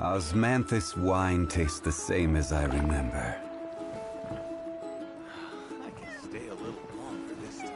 Osmanthus wine tastes the same as I remember. I can stay a little longer this time.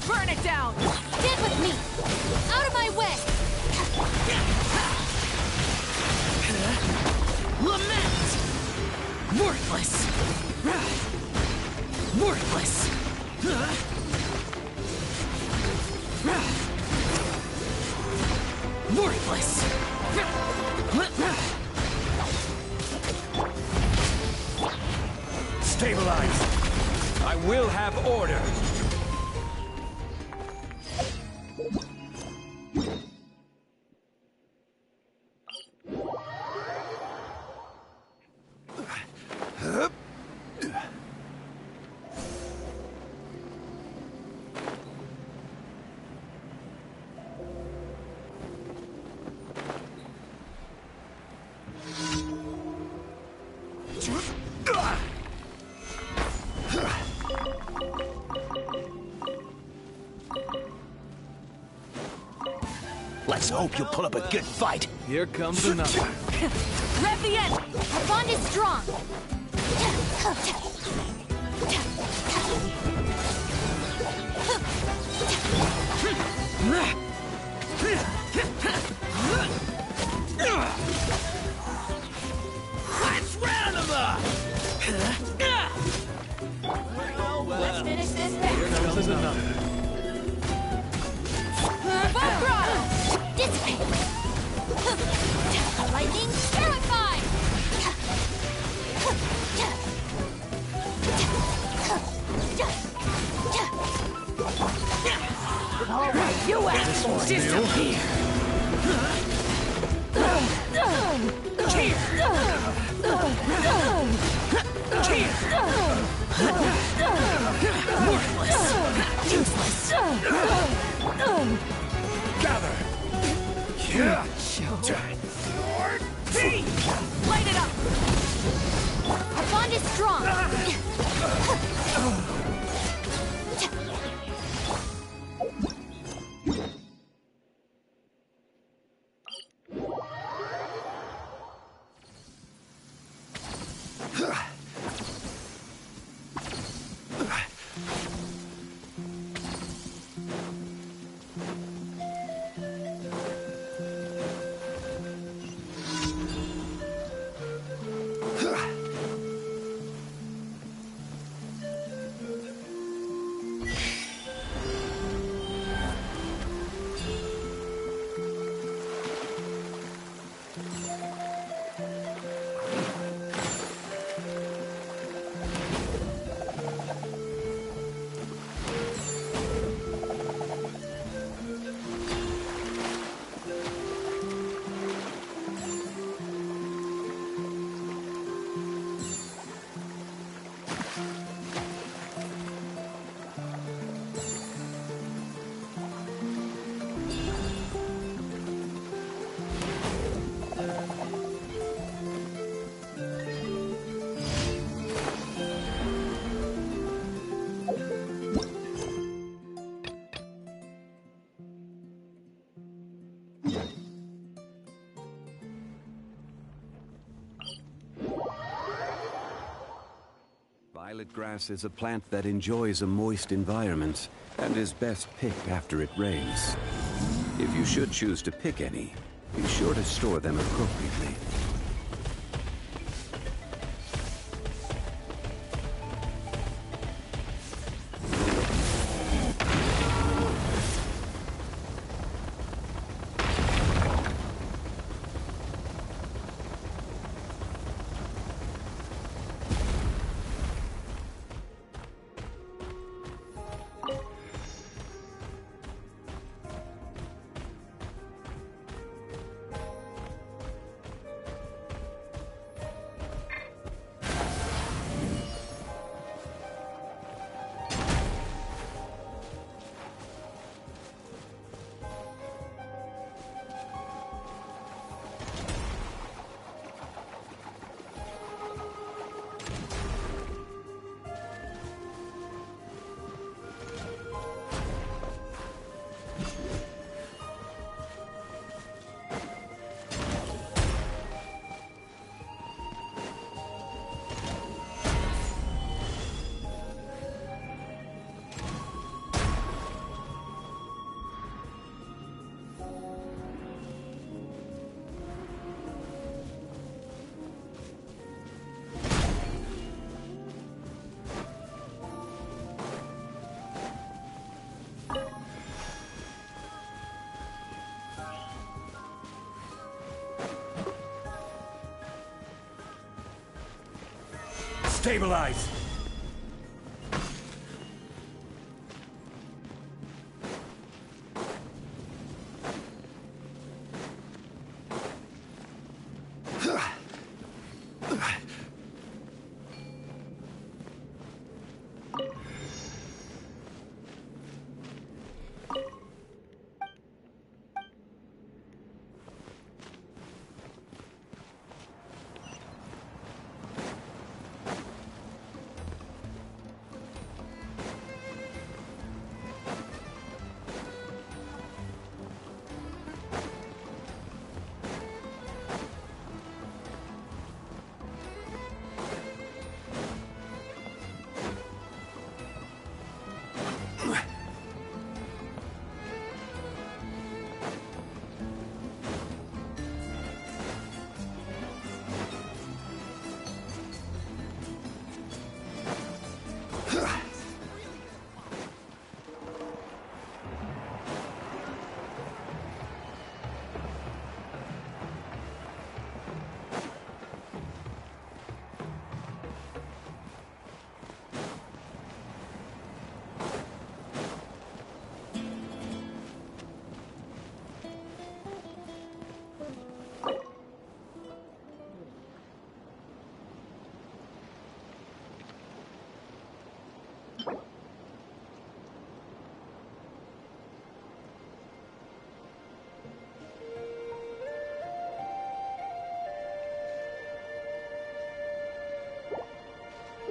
Burn it down! Get with me! Out of my way! Lament! Worthless! Worthless! Worthless! Stabilize! I will have order! Let's hope you'll put up a good fight. Here comes another. Rev the end! Our bond is strong! Let's round them up! Let's finish this Here fast! comes another. Full throttle! Dissipate! Lightning terrified! All right, you assholes, disappear! Worthless! Useless! Gather! Light it up! Our bond is strong! Violet grass is a plant that enjoys a moist environment and is best picked after it rains. If you should choose to pick any, be sure to store them appropriately. Stabilize!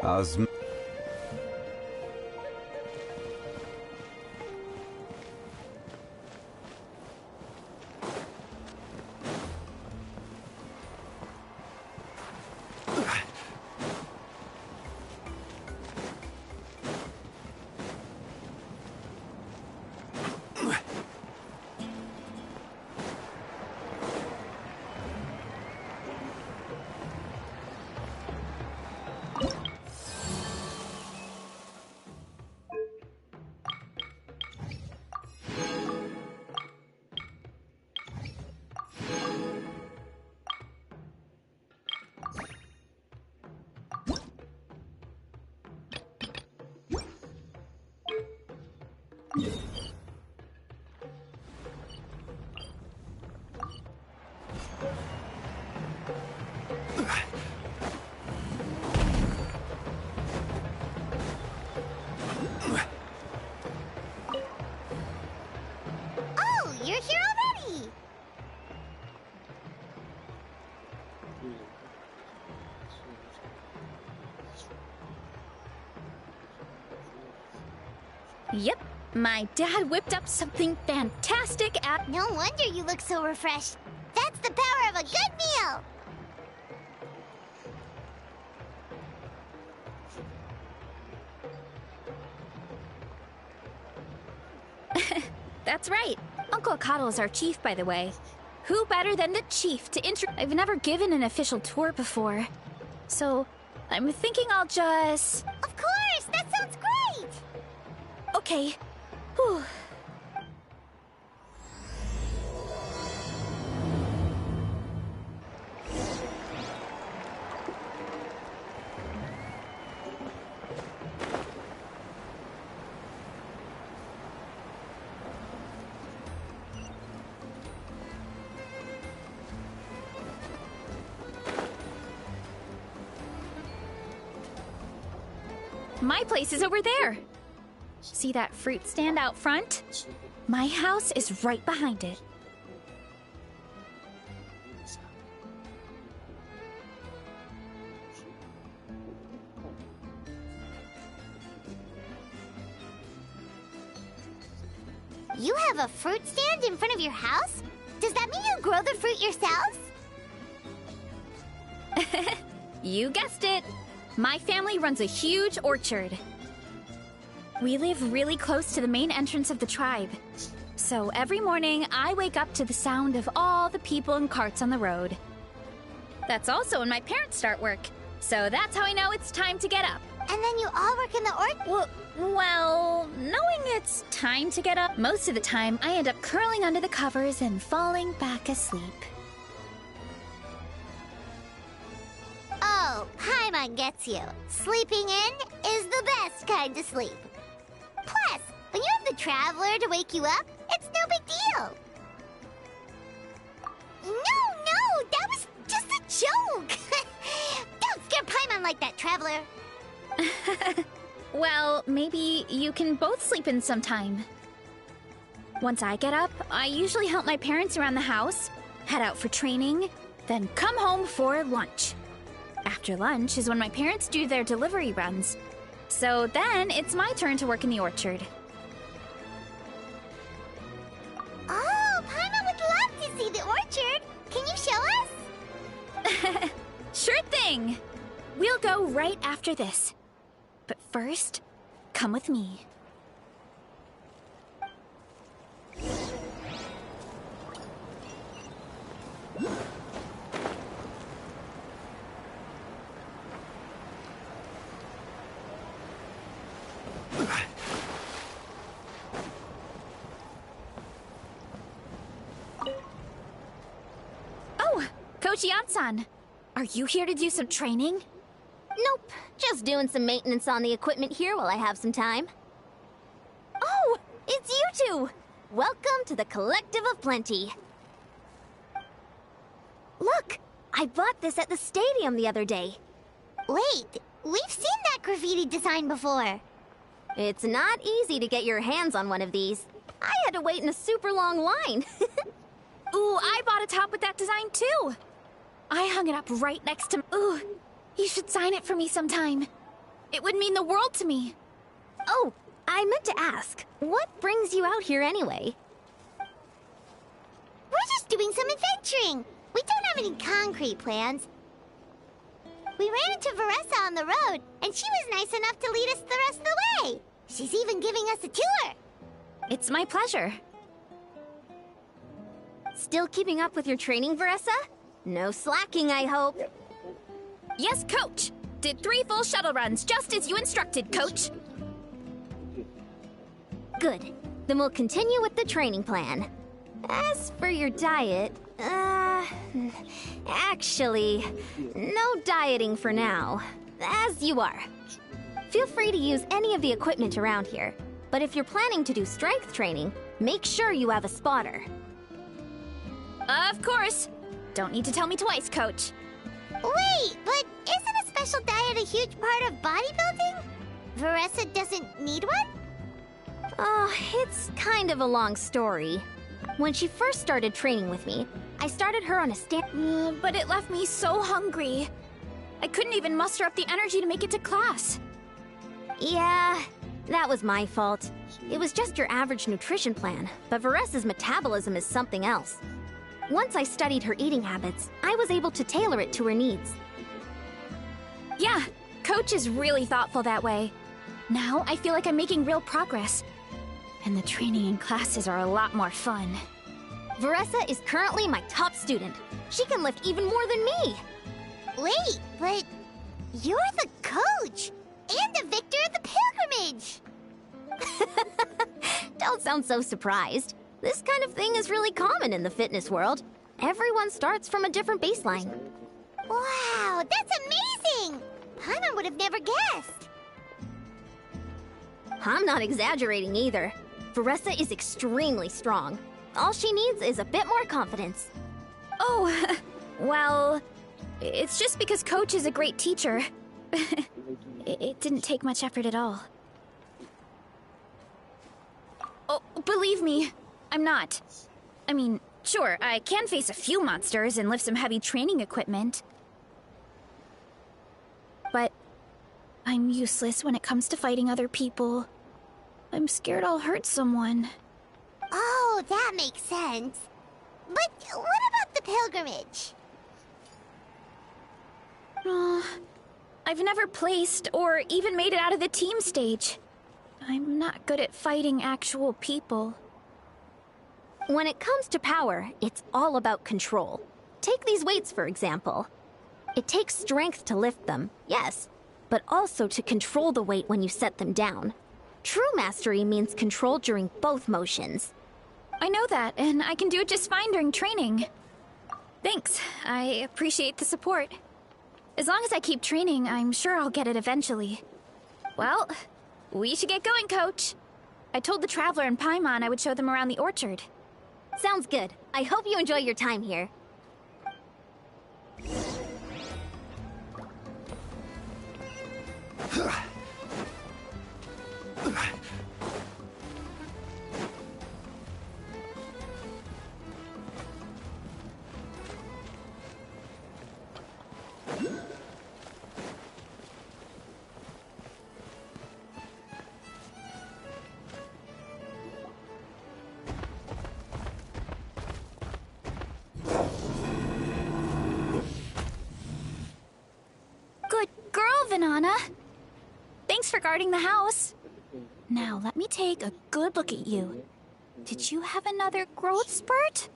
How's Oh, you're here already! Yep, my dad whipped up something fantastic at... No wonder you look so refreshed. That's the power of a good meal! That's right. Uncle Coddle is our chief, by the way. Who better than the chief to I've never given an official tour before. So, I'm thinking I'll just... Of course! That sounds great! Okay. Whew. My place is over there. See that fruit stand out front? My house is right behind it. You have a fruit stand in front of your house? Does that mean you grow the fruit yourselves? You guessed it. My family runs a huge orchard. We live really close to the main entrance of the tribe. So every morning, I wake up to the sound of all the people and carts on the road. That's also when my parents start work. So that's how I know it's time to get up. And then you all work in the orchard? Well, knowing it's time to get up, most of the time I end up curling under the covers and falling back asleep. Oh, Paimon gets you. Sleeping in is the best kind of sleep. Plus, when you have the Traveler to wake you up, it's no big deal. No, that was just a joke. Don't scare Paimon like that, Traveler. Well, maybe you can both sleep in sometime. Once I get up, I usually help my parents around the house, head out for training, then come home for lunch. After lunch is when my parents do their delivery runs. So then it's my turn to work in the orchard. Oh, Paimon would love to see the orchard. Can you show us? Sure thing! We'll go right after this. But first, come with me. Oh, Coach Yan-san, are you here to do some training? Nope, just doing some maintenance on the equipment here while I have some time. Oh, it's you two! Welcome to the Collective of Plenty. Look, I bought this at the stadium the other day. Wait, we've seen that graffiti design before. It's not easy to get your hands on one of these. I had to wait in a super long line. Ooh, I bought a top with that design too! I hung it up right next to... Ooh, you should sign it for me sometime. It would mean the world to me. Oh, I meant to ask, what brings you out here anyway? We're just doing some adventuring. We don't have any concrete plans. We ran into Veressa on the road, and she was nice enough to lead us the rest of the way. She's even giving us a tour. It's my pleasure. Still keeping up with your training, Veressa? No slacking, I hope. Yes, Coach! Did 3 full shuttle runs, just as you instructed, Coach. Good. Then we'll continue with the training plan. As for your diet, actually, no dieting for now. As you are. Feel free to use any of the equipment around here, but if you're planning to do strength training, make sure you have a spotter. Of course. Don't need to tell me twice, Coach. Wait, but isn't a special diet a huge part of bodybuilding? Veressa doesn't need one? Oh, it's kind of a long story. When she first started training with me, I started her on a But it left me so hungry. I couldn't even muster up the energy to make it to class. Yeah, that was my fault. It was just your average nutrition plan, but Veressa's metabolism is something else. Once I studied her eating habits, I was able to tailor it to her needs. Yeah, Coach is really thoughtful that way. Now I feel like I'm making real progress. And the training and classes are a lot more fun. Veressa is currently my top student. She can lift even more than me. Wait, but you're the coach and the victor of the pilgrimage. Don't sound so surprised. This kind of thing is really common in the fitness world. Everyone starts from a different baseline. Wow, that's amazing! Paimon would have never guessed. I'm not exaggerating either. Veressa is extremely strong. All she needs is a bit more confidence. Oh, well, it's just because Coach is a great teacher. It didn't take much effort at all. Oh, believe me, I'm not. I mean, sure, I can face a few monsters and lift some heavy training equipment. But I'm useless when it comes to fighting other people. I'm scared I'll hurt someone. Oh, that makes sense. But what about the pilgrimage? I've never placed or even made it out of the team stage. I'm not good at fighting actual people. When it comes to power, it's all about control. Take these weights, for example. It takes strength to lift them, yes, but also to control the weight when you set them down. True mastery means control during both motions. I know that, and I can do it just fine during training. Thanks, I appreciate the support. As long as I keep training, I'm sure I'll get it eventually. Well, we should get going, Coach. I told the Traveler and Paimon I would show them around the orchard. Sounds good. I hope you enjoy your time here. Good girl, Vanana. Thanks for guarding the house. Now, let me take a good look at you. Did you have another growth spurt?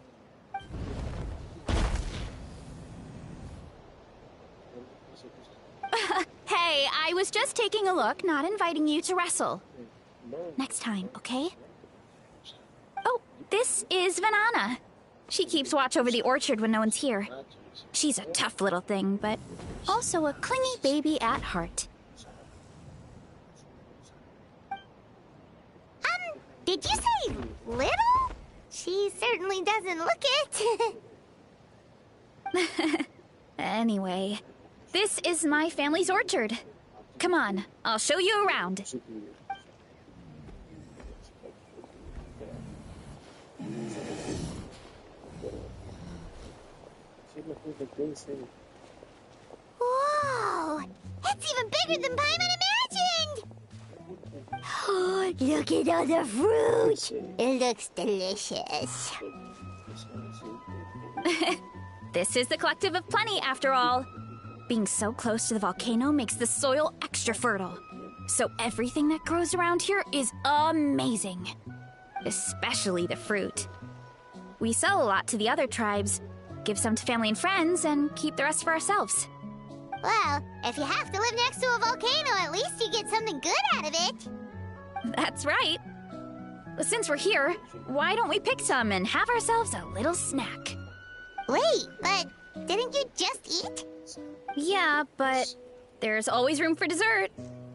Hey, I was just taking a look, not inviting you to wrestle. Next time, okay? Oh, this is Vanana. She keeps watch over the orchard when no one's here. She's a tough little thing, but also a clingy baby at heart. Did you say little? She certainly doesn't look it. Anyway, this is my family's orchard. Come on, I'll show you around. Whoa! It's even bigger than Paimon imagined! Oh, look at all the fruit! It looks delicious. This is the Collective of Plenty, after all. Being so close to the volcano makes the soil extra fertile. So everything that grows around here is amazing. Especially the fruit. We sell a lot to the other tribes, give some to family and friends, and keep the rest for ourselves. Well, if you have to live next to a volcano, at least you get something good out of it. That's right. Since we're here, why don't we pick some and have ourselves a little snack? Wait, but didn't you just eat? Yeah, but there's always room for dessert.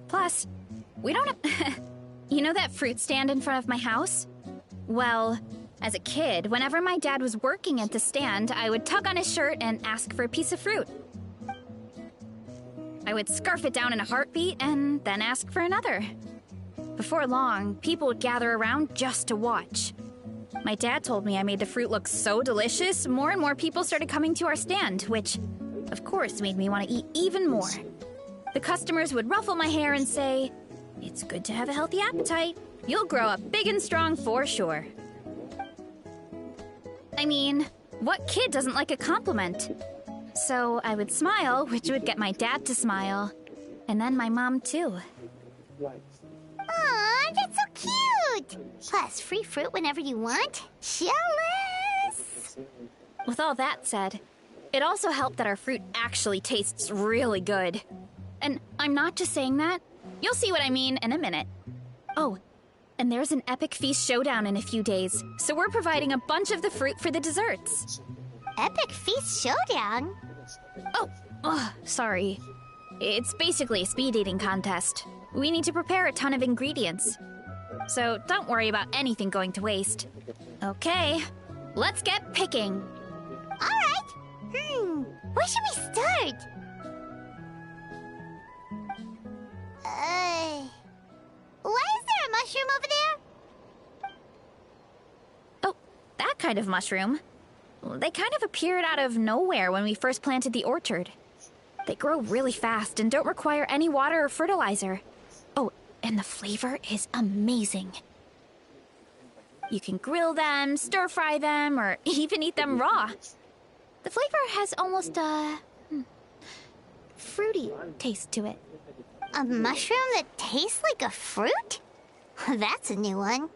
Plus, we don't have... You know that fruit stand in front of my house? Well, as a kid, whenever my dad was working at the stand, I would tug on his shirt and ask for a piece of fruit. I would scarf it down in a heartbeat and then ask for another. Before long, people would gather around just to watch. My dad told me I made the fruit look so delicious, more and more people started coming to our stand, which, of course, made me want to eat even more. The customers would ruffle my hair and say, "It's good to have a healthy appetite. You'll grow up big and strong for sure." I mean, what kid doesn't like a compliment? So I would smile, which would get my dad to smile. And then my mom, too. Aw, that's so fruit. Plus, free fruit whenever you want. Jealous! With all that said, it also helped that our fruit actually tastes really good. And I'm not just saying that. You'll see what I mean in a minute. Oh, and there's an epic feast showdown in a few days, so we're providing a bunch of the fruit for the desserts. Epic Feast Showdown? Sorry. It's basically a speed eating contest. We need to prepare a ton of ingredients. So don't worry about anything going to waste. Okay, let's get picking. Alright. Where should we start? Why is there a mushroom over there? Oh, that kind of mushroom. They kind of appeared out of nowhere when we first planted the orchard. They grow really fast and don't require any water or fertilizer. Oh, and the flavor is amazing. You can grill them, stir-fry them, or even eat them raw. The flavor has almost a fruity taste to it. A mushroom that tastes like a fruit? That's a new one.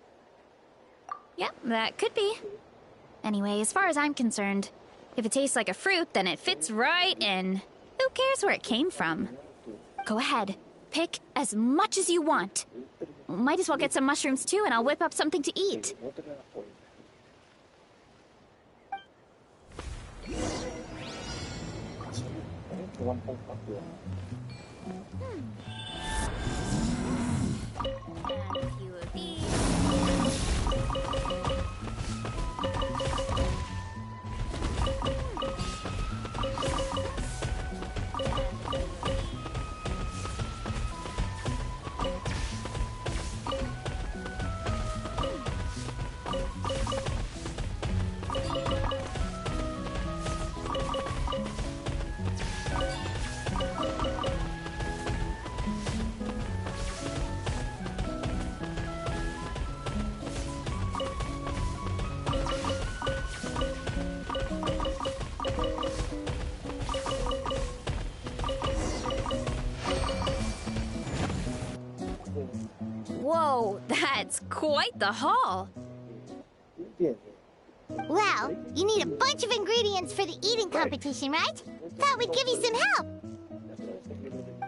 Yep, that could be. Anyway, as far as I'm concerned, if it tastes like a fruit, then it fits right in. Who cares where it came from? Go ahead, pick as much as you want. Might as well get some mushrooms too, and I'll whip up something to eat. And a few of these. Whoa, that's quite the haul. Well, you need a bunch of ingredients for the eating competition, right? Thought we'd give you some help.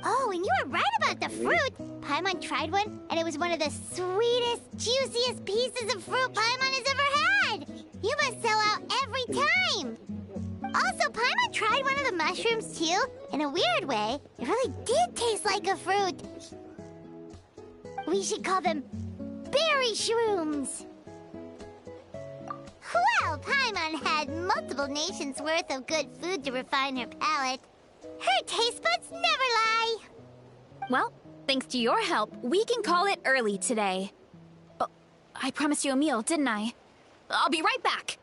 Oh, and you were right about the fruit. Paimon tried one, and it was one of the sweetest, juiciest pieces of fruit Paimon has ever had. You must sell out every time. Also, Paimon tried one of the mushrooms, too. In a weird way, it really did taste like a fruit. We should call them berry shrooms. Well, Paimon had multiple nations' worth of good food to refine her palate. Her taste buds never lie. Well, thanks to your help, we can call it early today. Oh, I promised you a meal, didn't I? I'll be right back.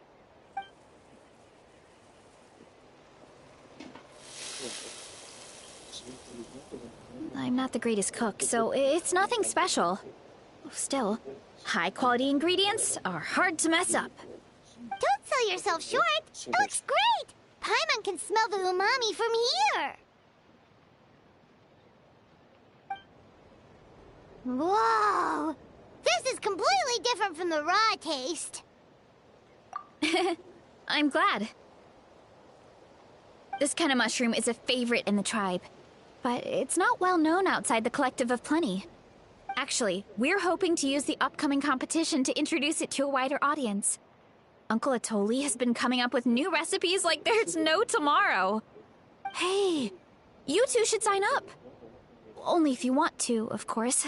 I'm not the greatest cook, so it's nothing special. Still, high-quality ingredients are hard to mess up. Don't sell yourself short. It looks great. Paimon can smell the umami from here. Whoa! This is completely different from the raw taste. I'm glad. This kind of mushroom is a favorite in the tribe, but it's not well known outside the Collective of Plenty. Actually, we're hoping to use the upcoming competition to introduce it to a wider audience. Uncle Atoli has been coming up with new recipes like there's no tomorrow. Hey, you two should sign up. Only if you want to, of course.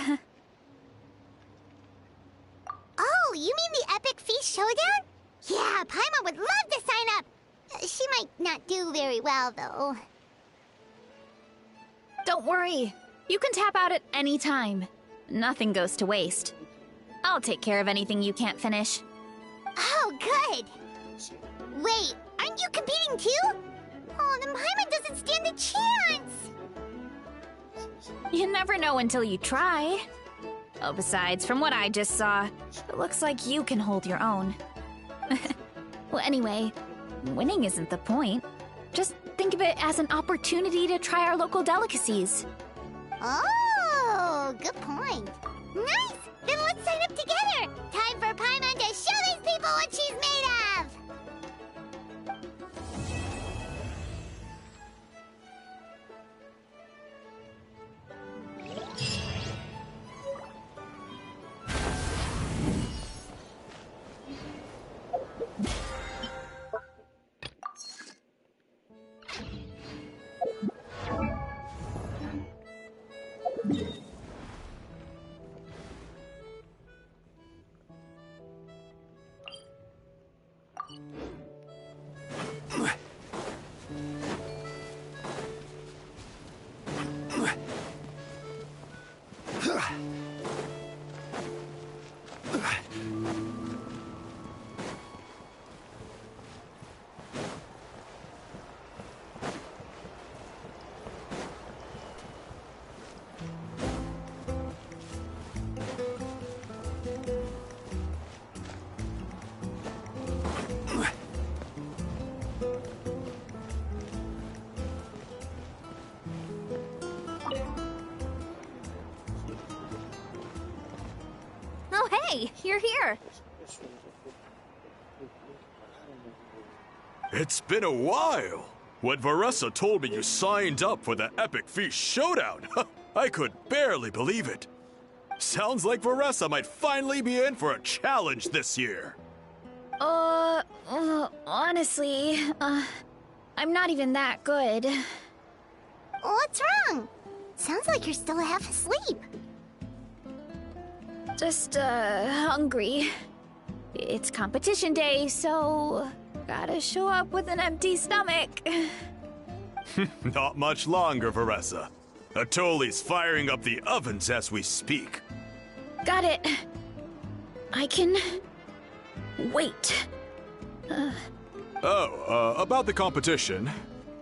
Oh, you mean the Epic Feast Showdown? Yeah, Paimon would love to sign up. She might not do very well, though. Don't worry. You can tap out at any time. Nothing goes to waste. I'll take care of anything you can't finish. Oh, good. Wait, aren't you competing too? Oh, then Paimon doesn't stand a chance. You never know until you try. Oh, besides, from what I just saw, it looks like you can hold your own. Well, anyway, winning isn't the point. Just think of it as an opportunity to try our local delicacies. Oh, good point. Nice! Then let's sign up together! Time for Paimon to show these people what she's made of! Oh, hey, you're here. It's been a while. When Veressa told me you signed up for the Epic Feast Showdown, I could barely believe it. Sounds like Veressa might finally be in for a challenge this year. Honestly, I'm not even that good. What's wrong? Sounds like you're still half asleep. Just, hungry. It's competition day, so gotta show up with an empty stomach. Not much longer, Veressa. Atoli's firing up the ovens as we speak. Got it. I can wait. About the competition.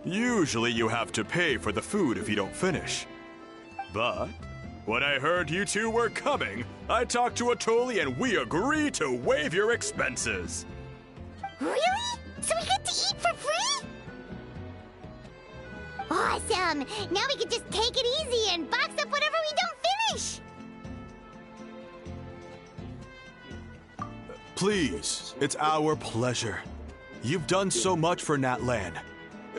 Usually you have to pay for the food if you don't finish. But when I heard you two were coming, I talked to Atoli and we agreed to waive your expenses. Really? So we get to eat for free? Awesome! Now we can just take it easy and box up whatever we don't finish! Please, it's our pleasure. You've done so much for Natlan.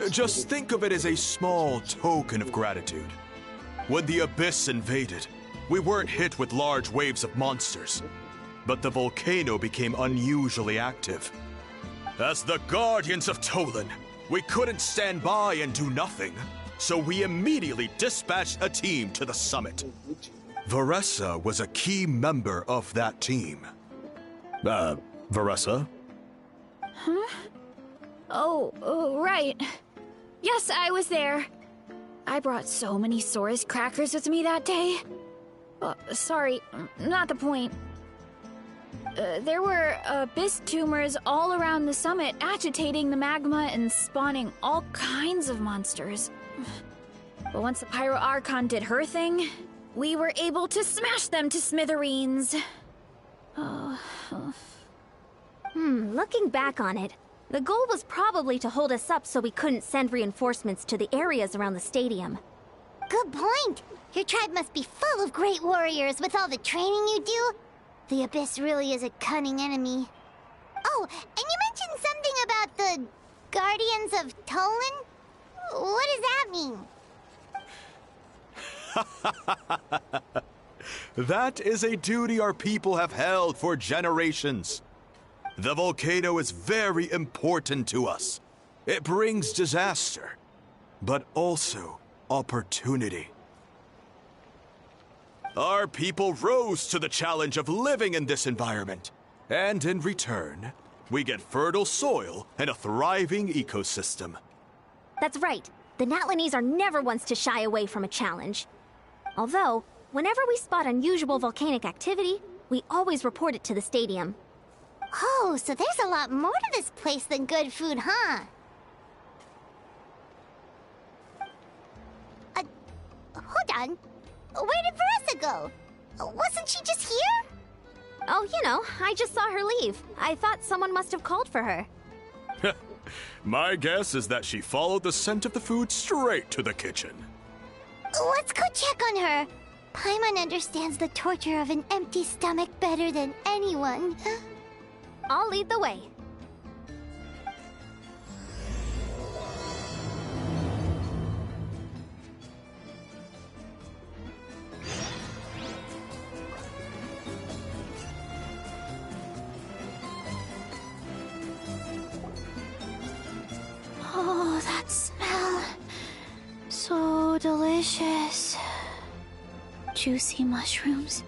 Just think of it as a small token of gratitude. When the Abyss invaded, we weren't hit with large waves of monsters, but the volcano became unusually active. As the Guardians of Tolan, we couldn't stand by and do nothing, so we immediately dispatched a team to the summit. Veressa was a key member of that team. Veressa? Huh? Oh, right. Yes, I was there. I brought so many Saurus crackers with me that day. Sorry, not the point. There were abyss tumors all around the summit, agitating the magma and spawning all kinds of monsters. But once the Pyro Archon did her thing, we were able to smash them to smithereens. Looking back on it, the goal was probably to hold us up so we couldn't send reinforcements to the areas around the stadium. Good point! Your tribe must be full of great warriors with all the training you do. The Abyss really is a cunning enemy. Oh, and you mentioned something about the Guardians of Tolan? What does that mean? That is a duty our people have held for generations. The volcano is very important to us. It brings disaster, but also opportunity. Our people rose to the challenge of living in this environment, and in return, we get fertile soil and a thriving ecosystem. That's right. The Natlanese are never ones to shy away from a challenge. Although, whenever we spot unusual volcanic activity, we always report it to the stadium. Oh, so there's a lot more to this place than good food, huh? Hold on. Where did Veressa go? Wasn't she just here? Oh, you know, I just saw her leave. I thought someone must have called for her. My guess is that she followed the scent of the food straight to the kitchen. Let's go check on her. Paimon understands the torture of an empty stomach better than anyone. I'll lead the way. Oh, that smell. So delicious. Juicy mushrooms,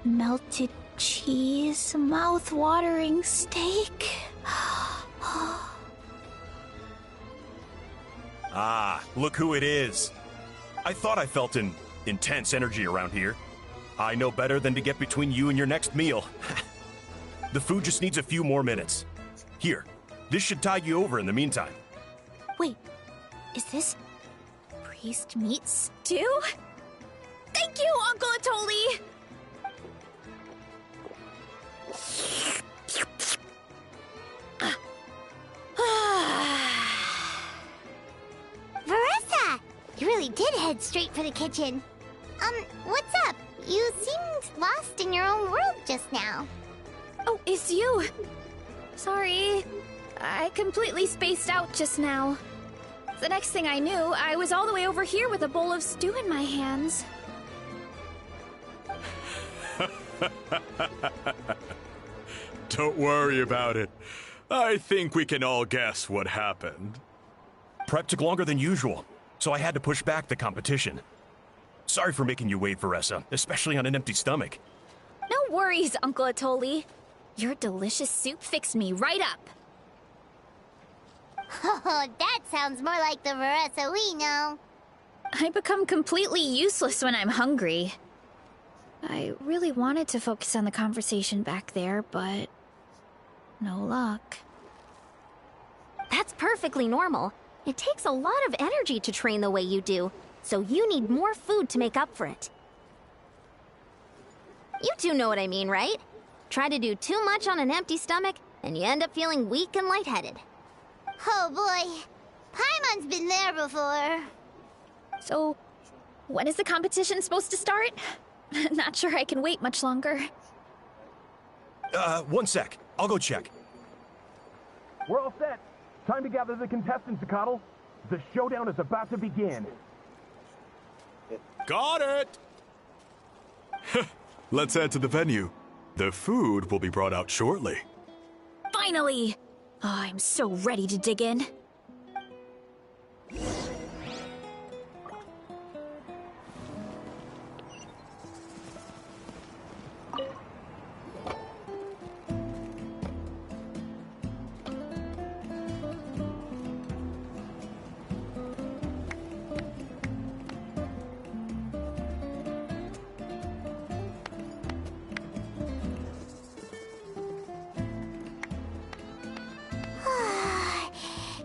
melted cheese, mouth-watering steak. Ah, look who it is. I thought I felt an intense energy around here. I know better than to get between you and your next meal. The food just needs a few more minutes. Here, this should tide you over in the meantime. Wait, is this priest meat stew? Thank you, Uncle Atoli! Veressa! You really did head straight for the kitchen. What's up? You seemed lost in your own world just now. Oh, it's you! Sorry, I completely spaced out just now. The next thing I knew, I was all the way over here with a bowl of stew in my hands. Don't worry about it. I think we can all guess what happened. Prep took longer than usual, so I had to push back the competition. Sorry for making you wait, Veressa, especially on an empty stomach. No worries, Uncle Atoli. Your delicious soup fixed me right up. Oh, that sounds more like the Veressa we know. I become completely useless when I'm hungry. I really wanted to focus on the conversation back there, but no luck. That's perfectly normal. It takes a lot of energy to train the way you do, so you need more food to make up for it. You two know what I mean, right? Try to do too much on an empty stomach, and you end up feeling weak and lightheaded. Oh boy, Paimon's been there before. So, when is the competition supposed to start? Not sure I can wait much longer. 1 sec. I'll go check. We're all set. Time to gather the contestants, Zakatl. The showdown is about to begin. Got it! Let's head to the venue. The food will be brought out shortly. Finally! Oh, I'm so ready to dig in.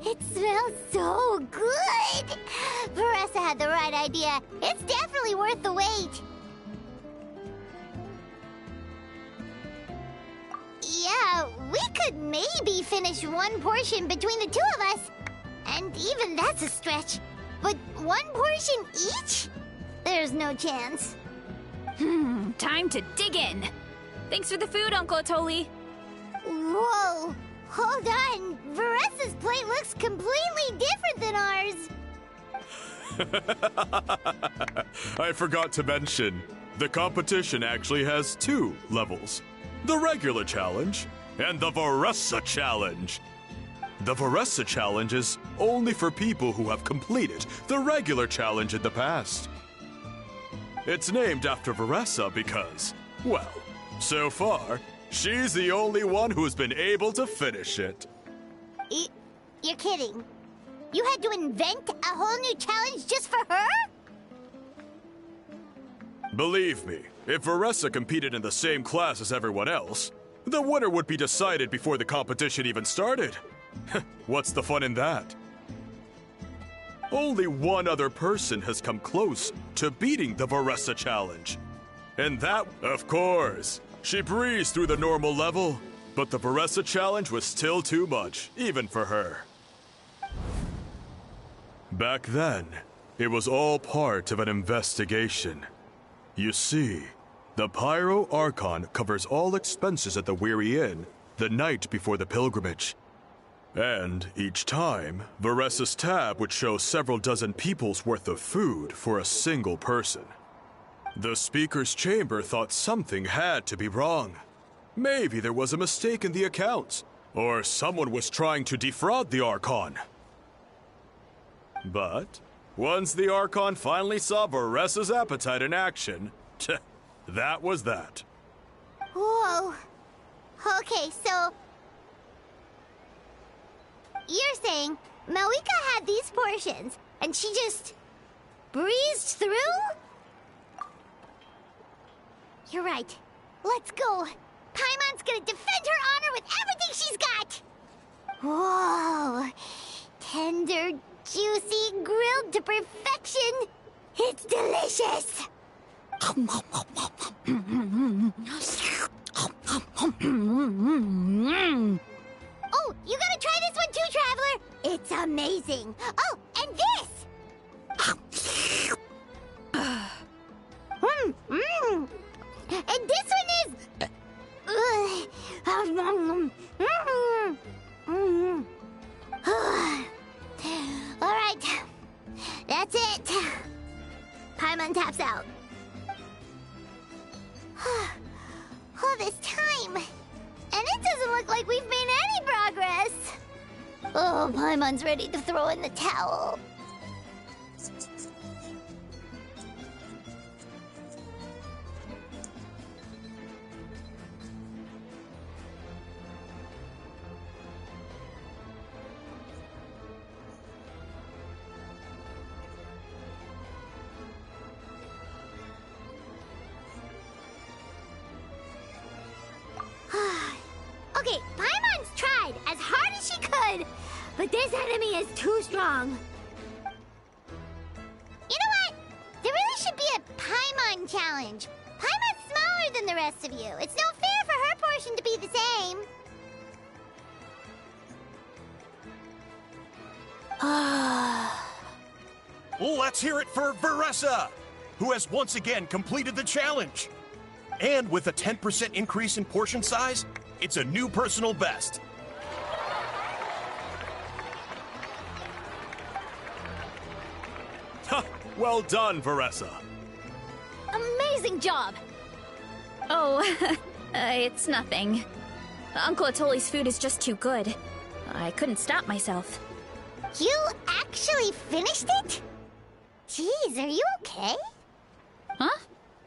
It smells so good! Veressa had the right idea. It's definitely worth the wait. Yeah, we could maybe finish one portion between the two of us. And even that's a stretch. But one portion each? There's no chance. Time to dig in. Thanks for the food, Uncle Atoli. Whoa! Hold on! Veressa's plate looks completely different than ours! I forgot to mention, the competition actually has 2 levels. The regular challenge and the Veressa challenge. The Veressa challenge is only for people who have completed the regular challenge in the past. It's named after Veressa because, well, so far, she's the only one who's been able to finish it. You're kidding. You had to invent a whole new challenge just for her? Believe me, if Veressa competed in the same class as everyone else, the winner would be decided before the competition even started. What's the fun in that? Only one other person has come close to beating the Veressa challenge. And that, of course, she breezed through the normal level, but the Veressa challenge was still too much, even for her. Back then, it was all part of an investigation. You see, the Pyro Archon covers all expenses at the Weary Inn the night before the pilgrimage. And each time, Varessa's tab would show several dozen people's worth of food for a single person. The Speaker's Chamber thought something had to be wrong. Maybe there was a mistake in the accounts, or someone was trying to defraud the Archon. But once the Archon finally saw Varessa's appetite in action, that was that. Whoa. Okay, so... You're saying Malika had these portions, and she just... breezed through? You're right. Let's go. Paimon's gonna defend her honor with everything she's got! Whoa. Tender, juicy, grilled to perfection. It's delicious! Oh, you gotta try this one too, Traveler! It's amazing! Oh, and this! And this one is... Alright, that's it. Paimon taps out. All this time, and it doesn't look like we've made any progress. Oh, Paimon's ready to throw in the towel. Okay, Paimon's tried as hard as she could, but this enemy is too strong. You know what? There really should be a Paimon challenge. Paimon's smaller than the rest of you. It's no fair for her portion to be the same. Let's hear it for Varessa, who has once again completed the challenge. And with a 10% increase in portion size, it's a new personal best. Well done, Varessa. Amazing job! Oh, it's nothing. Uncle Atoli's food is just too good. I couldn't stop myself. You actually finished it? Jeez, are you okay? Huh?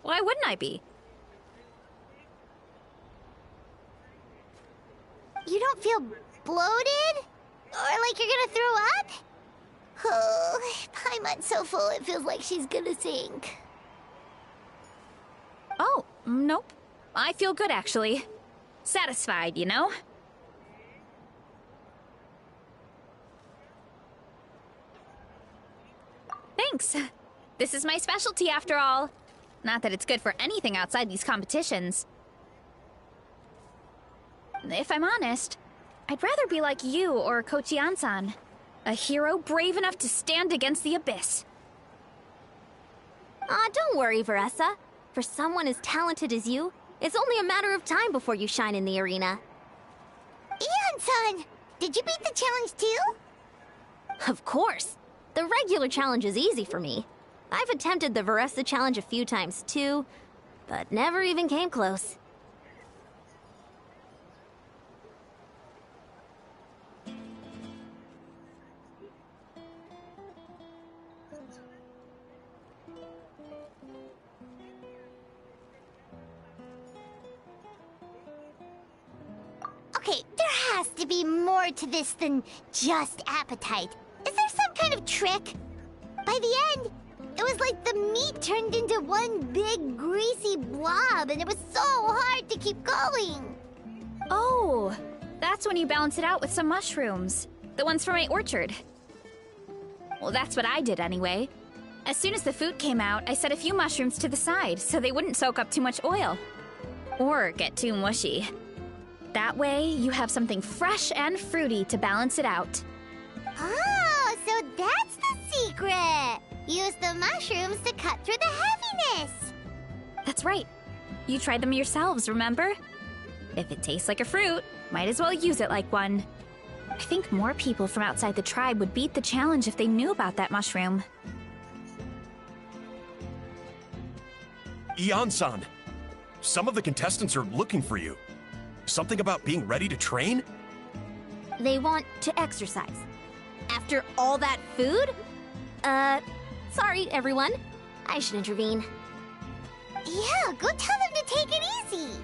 Why wouldn't I be? You don't feel bloated? Or like you're gonna throw up? Oh, Paimon's so full it feels like she's gonna sink. Oh, nope. I feel good, actually. Satisfied, you know? Thanks. This is my specialty, after all. Not that it's good for anything outside these competitions. If I'm honest, I'd rather be like you or Kochian-san. A hero brave enough to stand against the abyss. Aw, don't worry, Varessa. For someone as talented as you, it's only a matter of time before you shine in the arena. Ian-san, did you beat the challenge too? Of course. The regular challenge is easy for me. I've attempted the Varessa challenge a few times too, but never even came close. Okay, there has to be more to this than just appetite. Is there some kind of trick? By the end, it was like the meat turned into one big greasy blob, and it was so hard to keep going. Oh, that's when you balance it out with some mushrooms. The ones from my orchard. Well, that's what I did anyway. As soon as the food came out, I set a few mushrooms to the side so they wouldn't soak up too much oil. Or get too mushy. That way, you have something fresh and fruity to balance it out. Oh, so that's the secret! Use the mushrooms to cut through the heaviness! That's right. You tried them yourselves, remember? If it tastes like a fruit, might as well use it like one. I think more people from outside the tribe would beat the challenge if they knew about that mushroom. Ian-san, some of the contestants are looking for you. Something about being ready to train? They want to exercise. After all that food? Sorry, everyone. I should intervene. Yeah, go tell them to take it easy.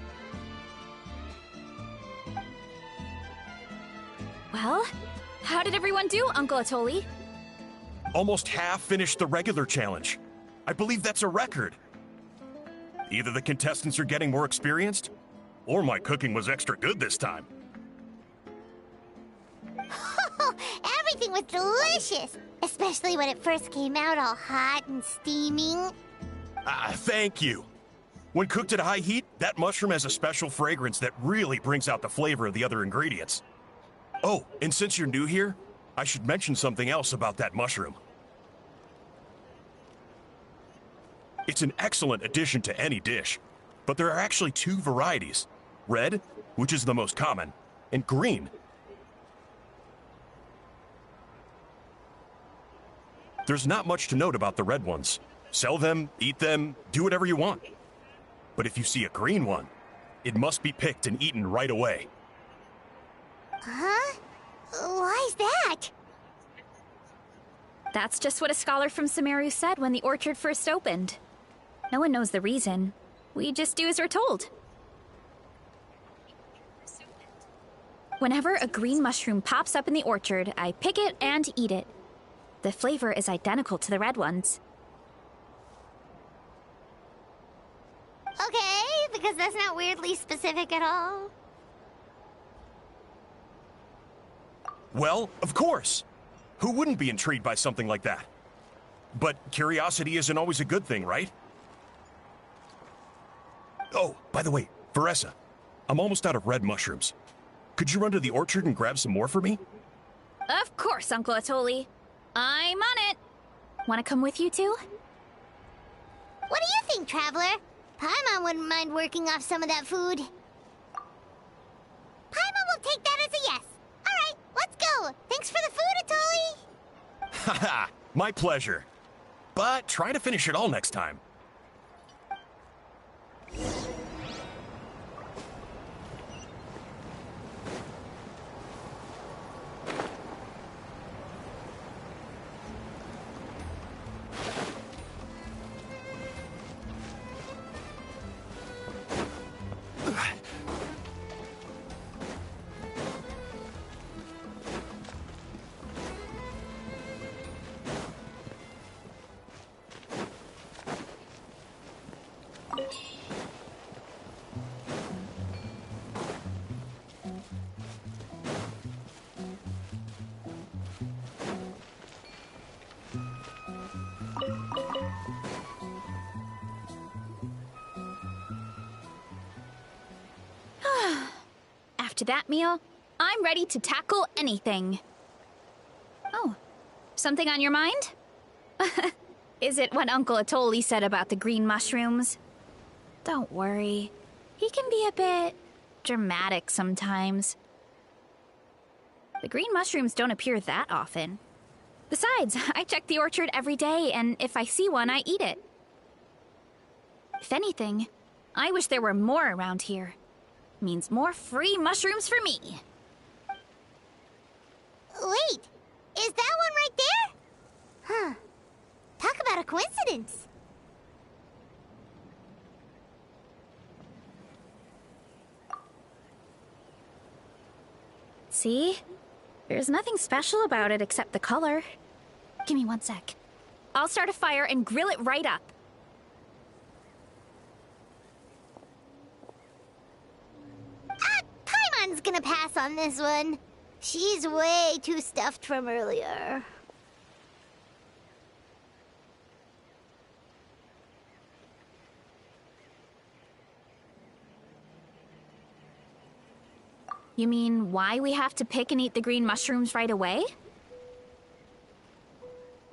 Well, how did everyone do, Uncle Atoli? Almost half finished the regular challenge. I believe that's a record. Either the contestants are getting more experienced, or my cooking was extra good this time. Everything was delicious, especially when it first came out all hot and steaming. Thank you. When cooked at high heat, that mushroom has a special fragrance that really brings out the flavor of the other ingredients. Oh, and since you're new here, I should mention something else about that mushroom. It's an excellent addition to any dish, but there are actually two varieties. Red, which is the most common, and green. There's not much to note about the red ones. Sell them, eat them, do whatever you want. But if you see a green one, it must be picked and eaten right away. Huh? Why's that? That's just what a scholar from Sumeru said when the orchard first opened. No one knows the reason. We just do as we're told. Whenever a green mushroom pops up in the orchard, I pick it and eat it. The flavor is identical to the red ones. Okay, because that's not weirdly specific at all. Well, of course. Who wouldn't be intrigued by something like that? But curiosity isn't always a good thing, right? Oh, by the way, Veressa, I'm almost out of red mushrooms. Could you run to the orchard and grab some more for me? Of course, Uncle Atoli. I'm on it. Want to come with you too? What do you think, Traveler? Paimon wouldn't mind working off some of that food. Paimon will take that as a yes. All right, let's go. Thanks for the food, Atoli. Haha, my pleasure. But try to finish it all next time. After that meal, I'm ready to tackle anything. Oh, something on your mind? Is it what Uncle Atoli said about the green mushrooms? Don't worry. He can be a bit dramatic sometimes. The green mushrooms don't appear that often. Besides, I check the orchard every day, and if I see one, I eat it. If anything, I wish there were more around here. Means more free mushrooms for me. Wait, is that one right there? Huh. Talk about a coincidence. See? There's nothing special about it except the color. Give me 1 sec. I'll start a fire and grill it right up. Paimon's gonna pass on this one. She's way too stuffed from earlier. You mean why we have to pick and eat the green mushrooms right away?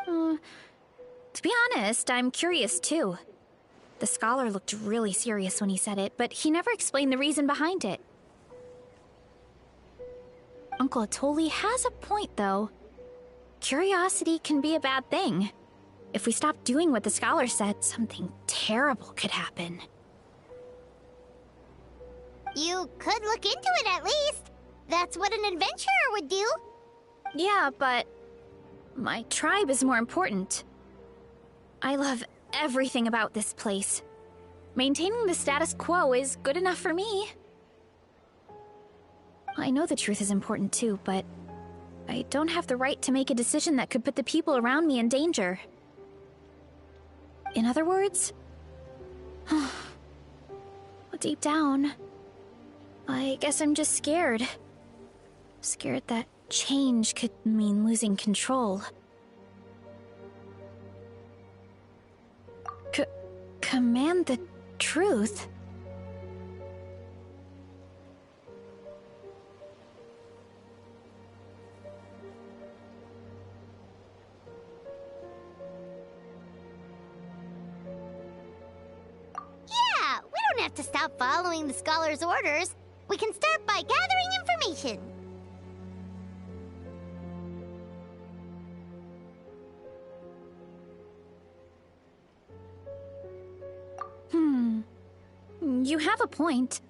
To be honest, I'm curious too. The scholar looked really serious when he said it, but he never explained the reason behind it. Uncle Atoli has a point, though. Curiosity can be a bad thing. If we stop doing what the scholar said, something terrible could happen. You could look into it at least. That's what an adventurer would do. Yeah, but my tribe is more important. I love everything about this place. Maintaining the status quo is good enough for me. I know the truth is important too, but I don't have the right to make a decision that could put the people around me in danger. In other words, deep down, I guess I'm just scared. Scared that change could mean losing control. Command the truth? Yeah, we don't have to stop following the scholar's orders. We can start by gathering information. You have a point.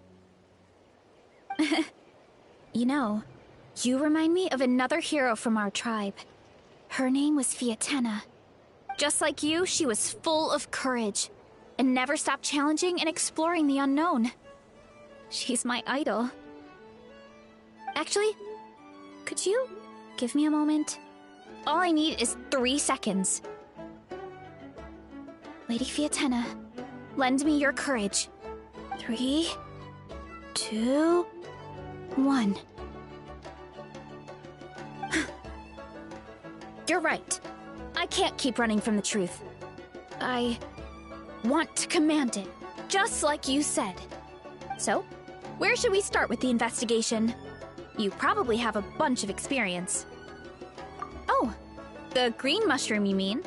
You know, you remind me of another hero from our tribe. Her name was Fiatena. Just like you, she was full of courage and never stopped challenging and exploring the unknown. She's my idol. Actually, could you give me a moment? All I need is 3 seconds. Lady Fiatena, lend me your courage. 3, 2, 1. You're right. I can't keep running from the truth. I want to command it, just like you said. So, where should we start with the investigation? You probably have a bunch of experience. Oh, the green mushroom, you mean?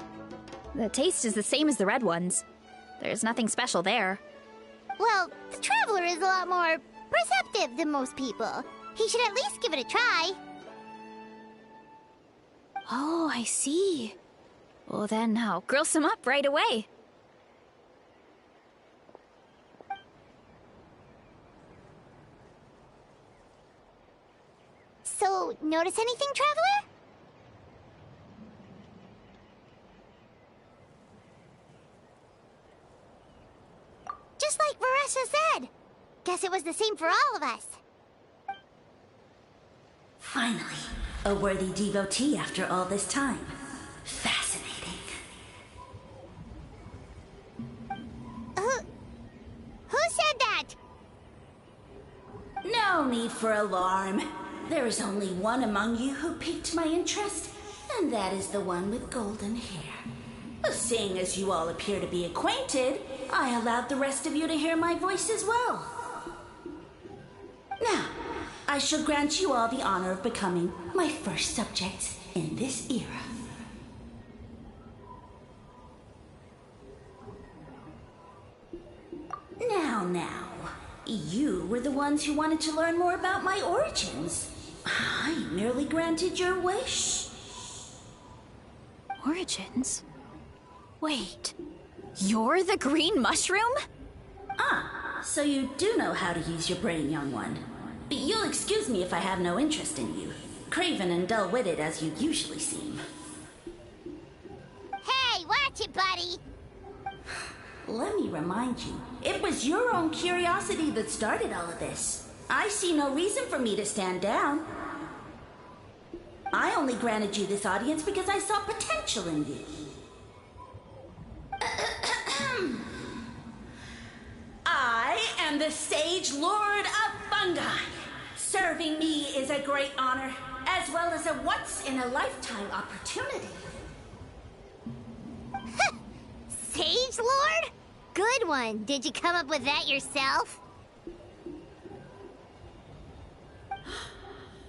The taste is the same as the red ones. There's nothing special there. Well, the Traveler is a lot more perceptive than most people. He should at least give it a try. Oh, I see. Well, then I'll grill some up right away. So, notice anything, Traveler? Just like Varesha said. Guess it was the same for all of us. Finally, a worthy devotee after all this time. Fascinating. Who said that? No need for alarm. There is only one among you who piqued my interest, and that is the one with golden hair. Seeing as you all appear to be acquainted, I allowed the rest of you to hear my voice as well. Now, I shall grant you all the honor of becoming my first subjects in this era. Now, you were the ones who wanted to learn more about my origins. I merely granted your wish. Origins? Wait, you're the green mushroom? So you do know how to use your brain, young one. You'll excuse me if I have no interest in you, craven and dull-witted as you usually seem. Hey, watch it, buddy! Let me remind you, it was your own curiosity that started all of this. I see no reason for me to stand down. I only granted you this audience because I saw potential in you. I am the Sage Lord of Fungi. Serving me is a great honor, as well as a once-in-a-lifetime opportunity. Sage Lord? Good one. Did you come up with that yourself?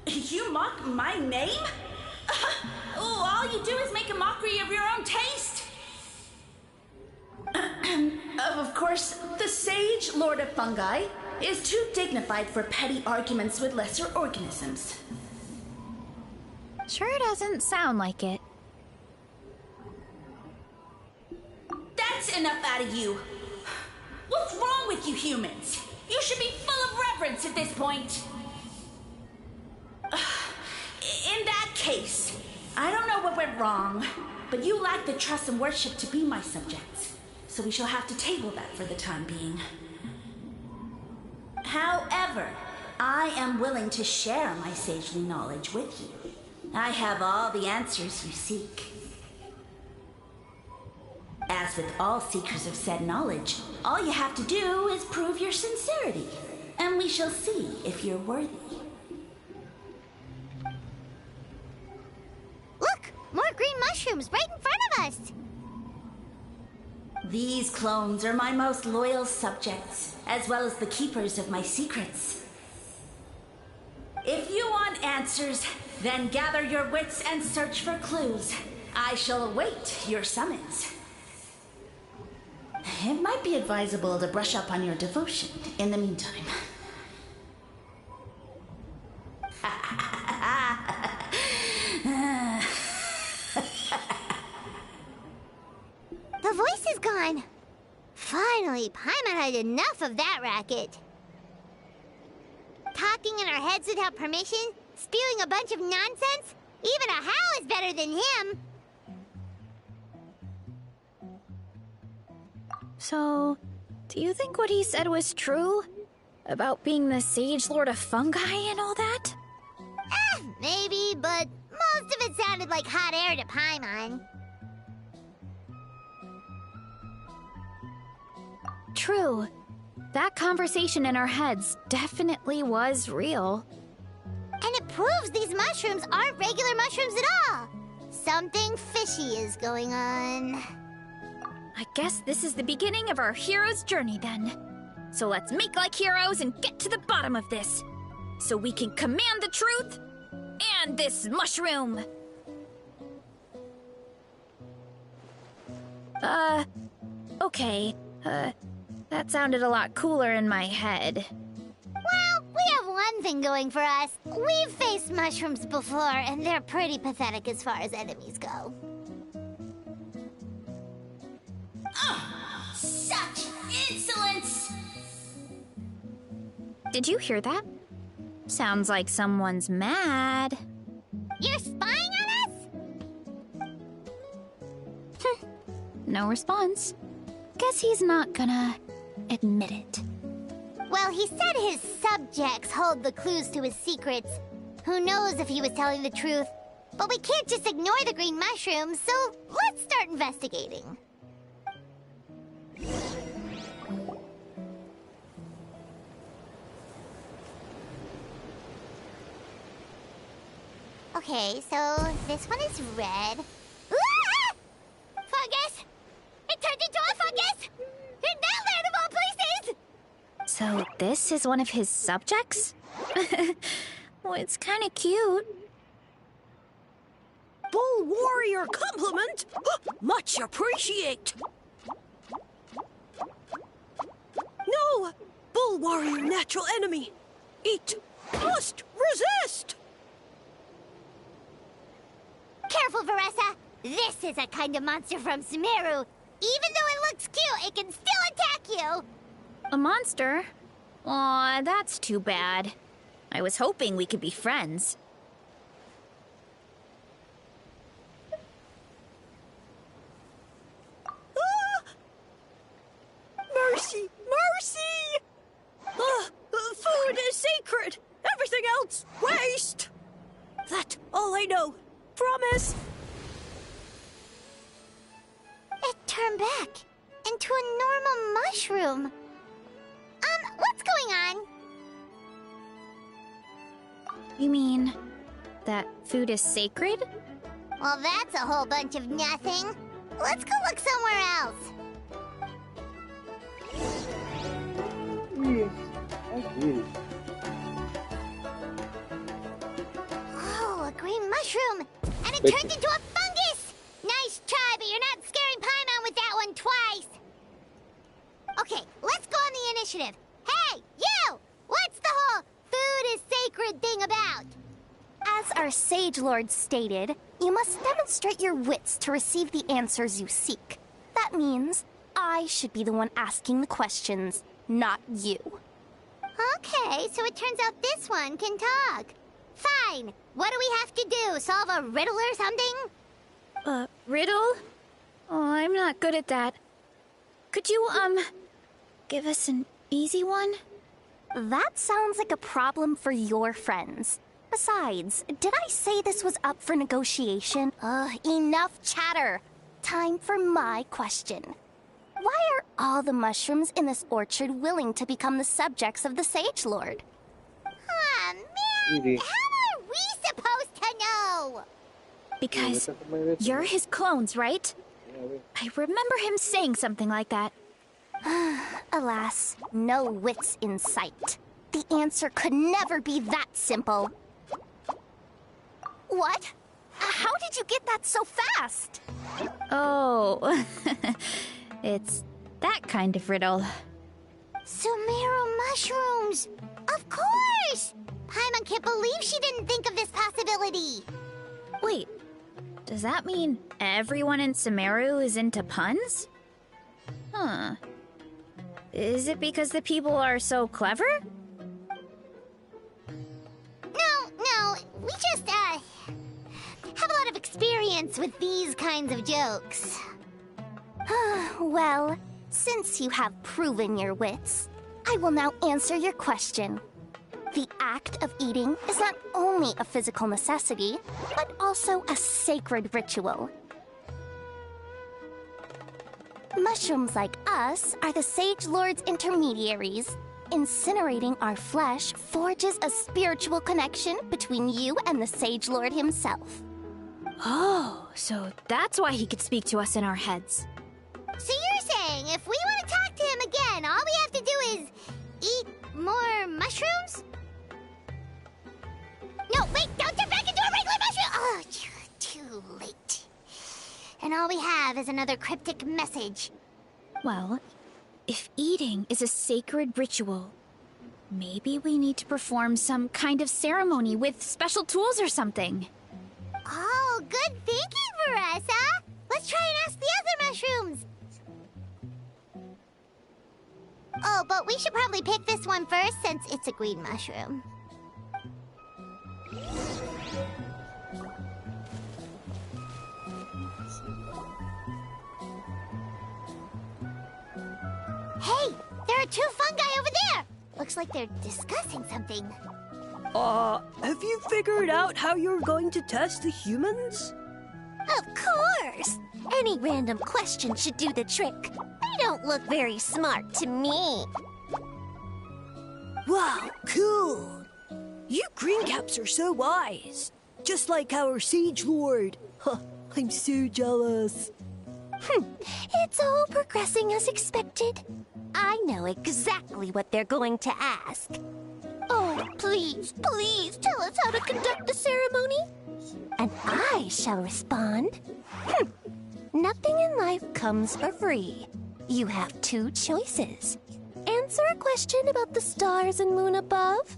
You mock my name? All you do is make a mockery of your own taste. Of Of course, the Sage Lord of Fungi is too dignified for petty arguments with lesser organisms. Sure doesn't sound like it. That's enough out of you. What's wrong with you humans? You should be full of reverence at this point. In that case, I don't know what went wrong, but you lack the trust and worship to be my subjects. So we shall have to table that for the time being. However, I am willing to share my sagely knowledge with you. I have all the answers you seek. As with all seekers of said knowledge, all you have to do is prove your sincerity, and we shall see if you're worthy. Look! More green mushrooms right in front of us! These clones are my most loyal subjects, as well as the keepers of my secrets. If you want answers, then gather your wits and search for clues. I shall await your summons. It might be advisable to brush up on your devotion in the meantime. The voice is gone. Finally, Paimon had enough of that racket. Talking in our heads without permission, spewing a bunch of nonsense. Even a How is better than him. So, do you think what he said was true? About being the Sage Lord of Fungi and all that? Maybe, but most of it sounded like hot air to Paimon. True. That conversation in our heads definitely was real. And it proves these mushrooms aren't regular mushrooms at all. Something fishy is going on. I guess this is the beginning of our hero's journey then. So let's make like heroes and get to the bottom of this. So we can command the truth and this mushroom. Okay. That sounded a lot cooler in my head. Well, we have one thing going for us. We've faced mushrooms before, and they're pretty pathetic as far as enemies go. Such insolence! Did you hear that? Sounds like someone's mad. You're spying on us? No response. Guess he's not gonna admit it. Well, he said his subjects hold the clues to his secrets. Who knows if he was telling the truth? But we can't just ignore the green mushrooms, so let's start investigating. Okay, so this one is red. Ah! Fungus! It turned into a fungus! In that land of all places! So this is one of his subjects? Well, it's kind of cute. Bull warrior compliment! Much appreciate! No! Bull warrior natural enemy! Eat! Must resist! Careful, Veressa! This is a kind of monster from Sumeru. Even though it looks cute, it can still attack you! A monster? Aw, that's too bad. I was hoping we could be friends. Mercy! Mercy! Food is sacred! Everything else, waste! That's all I know. Promise! It turned back into a normal mushroom. What's going on? You mean that food is sacred? Well, that's a whole bunch of nothing. Let's go look somewhere else. Oh, a green mushroom! And it turned into a fungus! Nice try, but you're not scaring Paimon with that one twice! initiative. Hey, you! What's the whole food is sacred thing about? As our Sage Lord stated, you must demonstrate your wits to receive the answers you seek. That means I should be the one asking the questions, not you. Okay, so it turns out this one can talk. Fine. What do we have to do? Solve a riddle or something? Riddle? Oh, I'm not good at that. Could you, give us an easy one? That sounds like a problem for your friends. Besides, did I say this was up for negotiation? Enough chatter. Time for my question. Why are all the mushrooms in this orchard willing to become the subjects of the Sage Lord? Aw, man! How are we supposed to know? Because you're his clones, right? I remember him saying something like that. Alas, no wits in sight. The answer could never be that simple. What? How did you get that so fast? Oh, it's that kind of riddle. Sumeru mushrooms! Of course! Paimon can't believe she didn't think of this possibility. Wait, does that mean everyone in Sumeru is into puns? Huh. Is it because the people are so clever? No, we just, have a lot of experience with these kinds of jokes. Well, since you have proven your wits, I will now answer your question. The act of eating is not only a physical necessity, but also a sacred ritual. Mushrooms like us are the Sage Lord's intermediaries. Incinerating our flesh forges a spiritual connection between you and the Sage Lord himself. Oh, so that's why he could speak to us in our heads. So you're saying if we want to talk to him again, all we have to do is eat more mushrooms? No, wait, don't turn back into a regular mushroom! Oh, too late. And all we have is another cryptic message. Well, if eating is a sacred ritual, maybe we need to perform some kind of ceremony with special tools or something. Oh, good thinking, Veressa! Let's try and ask the other mushrooms! Oh, but we should probably pick this one first since it's a green mushroom. Hey, there are two fungi over there! Looks like they're discussing something. Have you figured out how you're going to test the humans? Of course! Any random question should do the trick. They don't look very smart to me. Wow, cool! You greencaps are so wise. Just like our Sage Lord. Huh, I'm so jealous. It's all progressing as expected. I know exactly what they're going to ask. Oh, please, please tell us how to conduct the ceremony. And I shall respond. Nothing in life comes for free. You have two choices. Answer a question about the stars and moon above,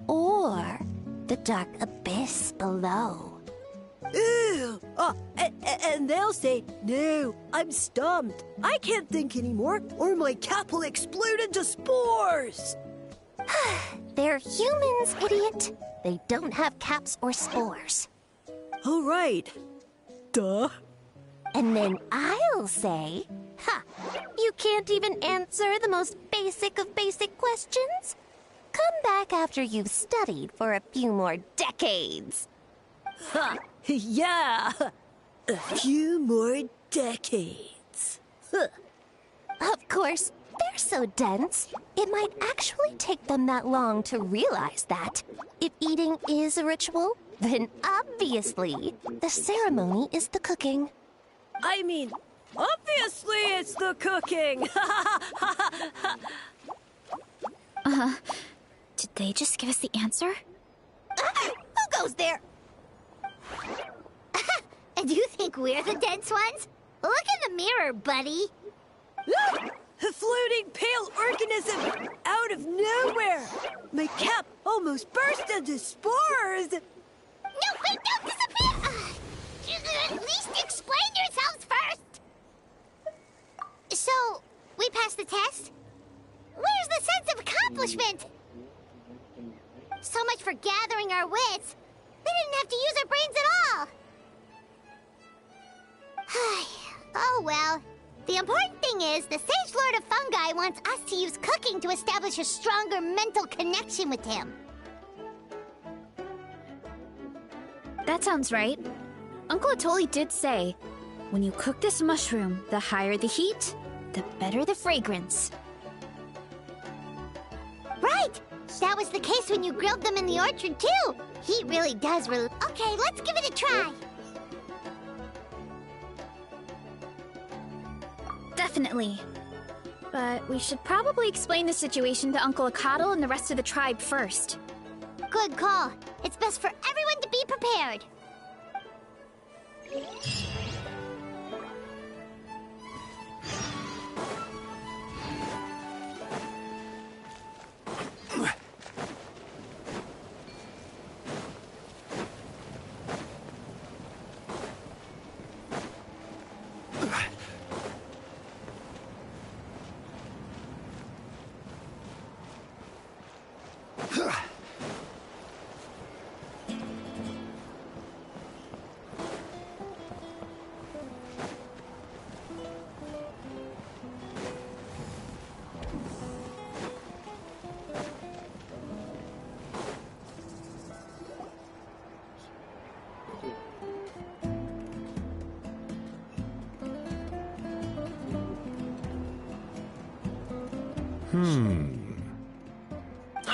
or the dark abyss below. Ew! And they'll say, no, I'm stumped. I can't think anymore, or my cap will explode into spores. They're humans, idiot. They don't have caps or spores. All right. Duh. And then I'll say, you can't even answer the most basic of basic questions? Come back after you've studied for a few more decades. Ha! Yeah! A few more decades. Of course, they're so dense, it might actually take them that long to realize that. If eating is a ritual, then obviously the ceremony is the cooking. I mean, obviously it's the cooking! Did they just give us the answer? Who goes there? And you think we're the dense ones? Look in the mirror, buddy. A floating pale organism out of nowhere! My cap almost burst into spores! No, wait, don't disappear! At least explain yourselves first! So, we passed the test? Where's the sense of accomplishment? So much for gathering our wits. We didn't have to use our brains at all. Oh well. The important thing is the Sage Lord of Fungi wants us to use cooking to establish a stronger mental connection with him. That sounds right. Uncle Atoli did say, when you cook this mushroom, the higher the heat, the better the fragrance. Right! That was the case when you grilled them in the orchard, too. Heat really does Okay, let's give it a try. Definitely. But we should probably explain the situation to Uncle Akatl and the rest of the tribe first. Good call. It's best for everyone to be prepared.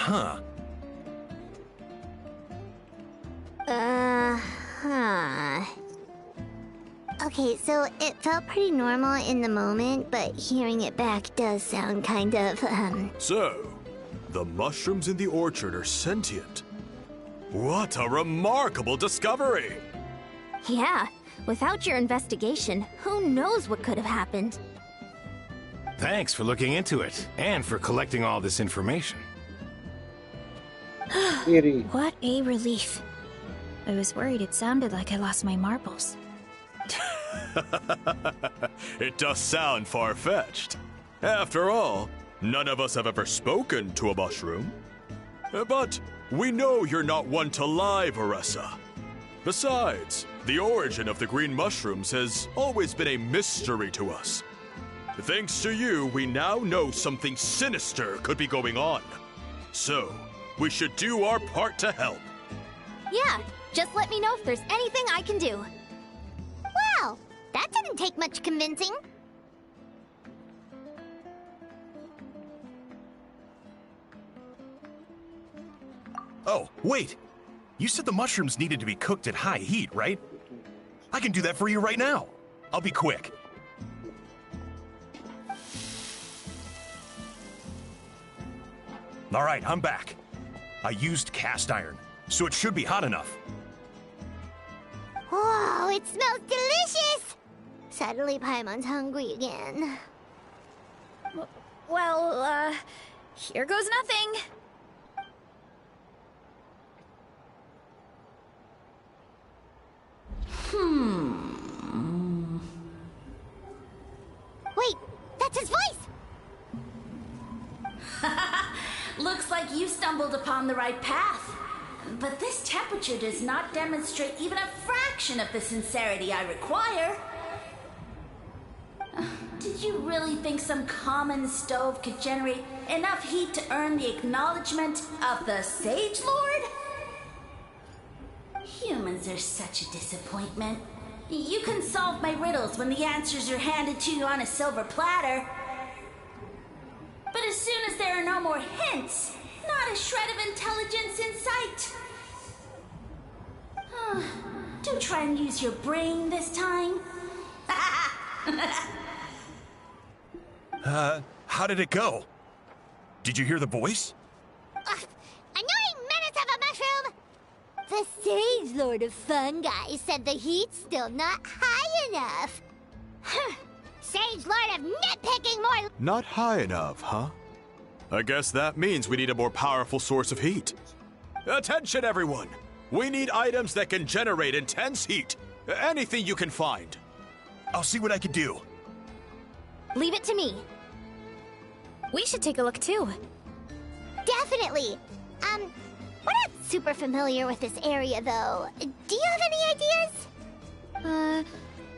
Huh. Okay, so it felt pretty normal in the moment, but hearing it back does sound kind of, So, the mushrooms in the orchard are sentient. What a remarkable discovery! Yeah, without your investigation, who knows what could have happened? Thanks for looking into it, and for collecting all this information. What a relief. I was worried it sounded like I lost my marbles. It does sound far-fetched. After all, none of us have ever spoken to a mushroom. But we know you're not one to lie, Veressa. Besides, the origin of the green mushrooms has always been a mystery to us. Thanks to you, we now know something sinister could be going on. So, we should do our part to help. Yeah, just let me know if there's anything I can do. Wow, that didn't take much convincing. Oh, wait! You said the mushrooms needed to be cooked at high heat, right? I can do that for you right now. I'll be quick. All right, I'm back. I used cast iron, so it should be hot enough. Whoa, it smells delicious! Suddenly Paimon's hungry again. Well, here goes nothing. Wait, that's his voice! Looks like you stumbled upon the right path. But this temperature does not demonstrate even a fraction of the sincerity I require. Did you really think some common stove could generate enough heat to earn the acknowledgement of the Sage Lord? Humans are such a disappointment. You can solve my riddles when the answers are handed to you on a silver platter. But as soon as there are no more hints, not a shred of intelligence in sight. Do try and use your brain this time. How did it go? Did you hear the voice? Annoying menace of a mushroom! The Sage Lord of Fungi said the heat's still not high enough. Sage Lord of Nitpicking more... Not high enough, huh? I guess that means we need a more powerful source of heat. Attention, everyone! We need items that can generate intense heat. Anything you can find. I'll see what I can do. Leave it to me. We should take a look too. Definitely. We're not super familiar with this area, though. Do you have any ideas?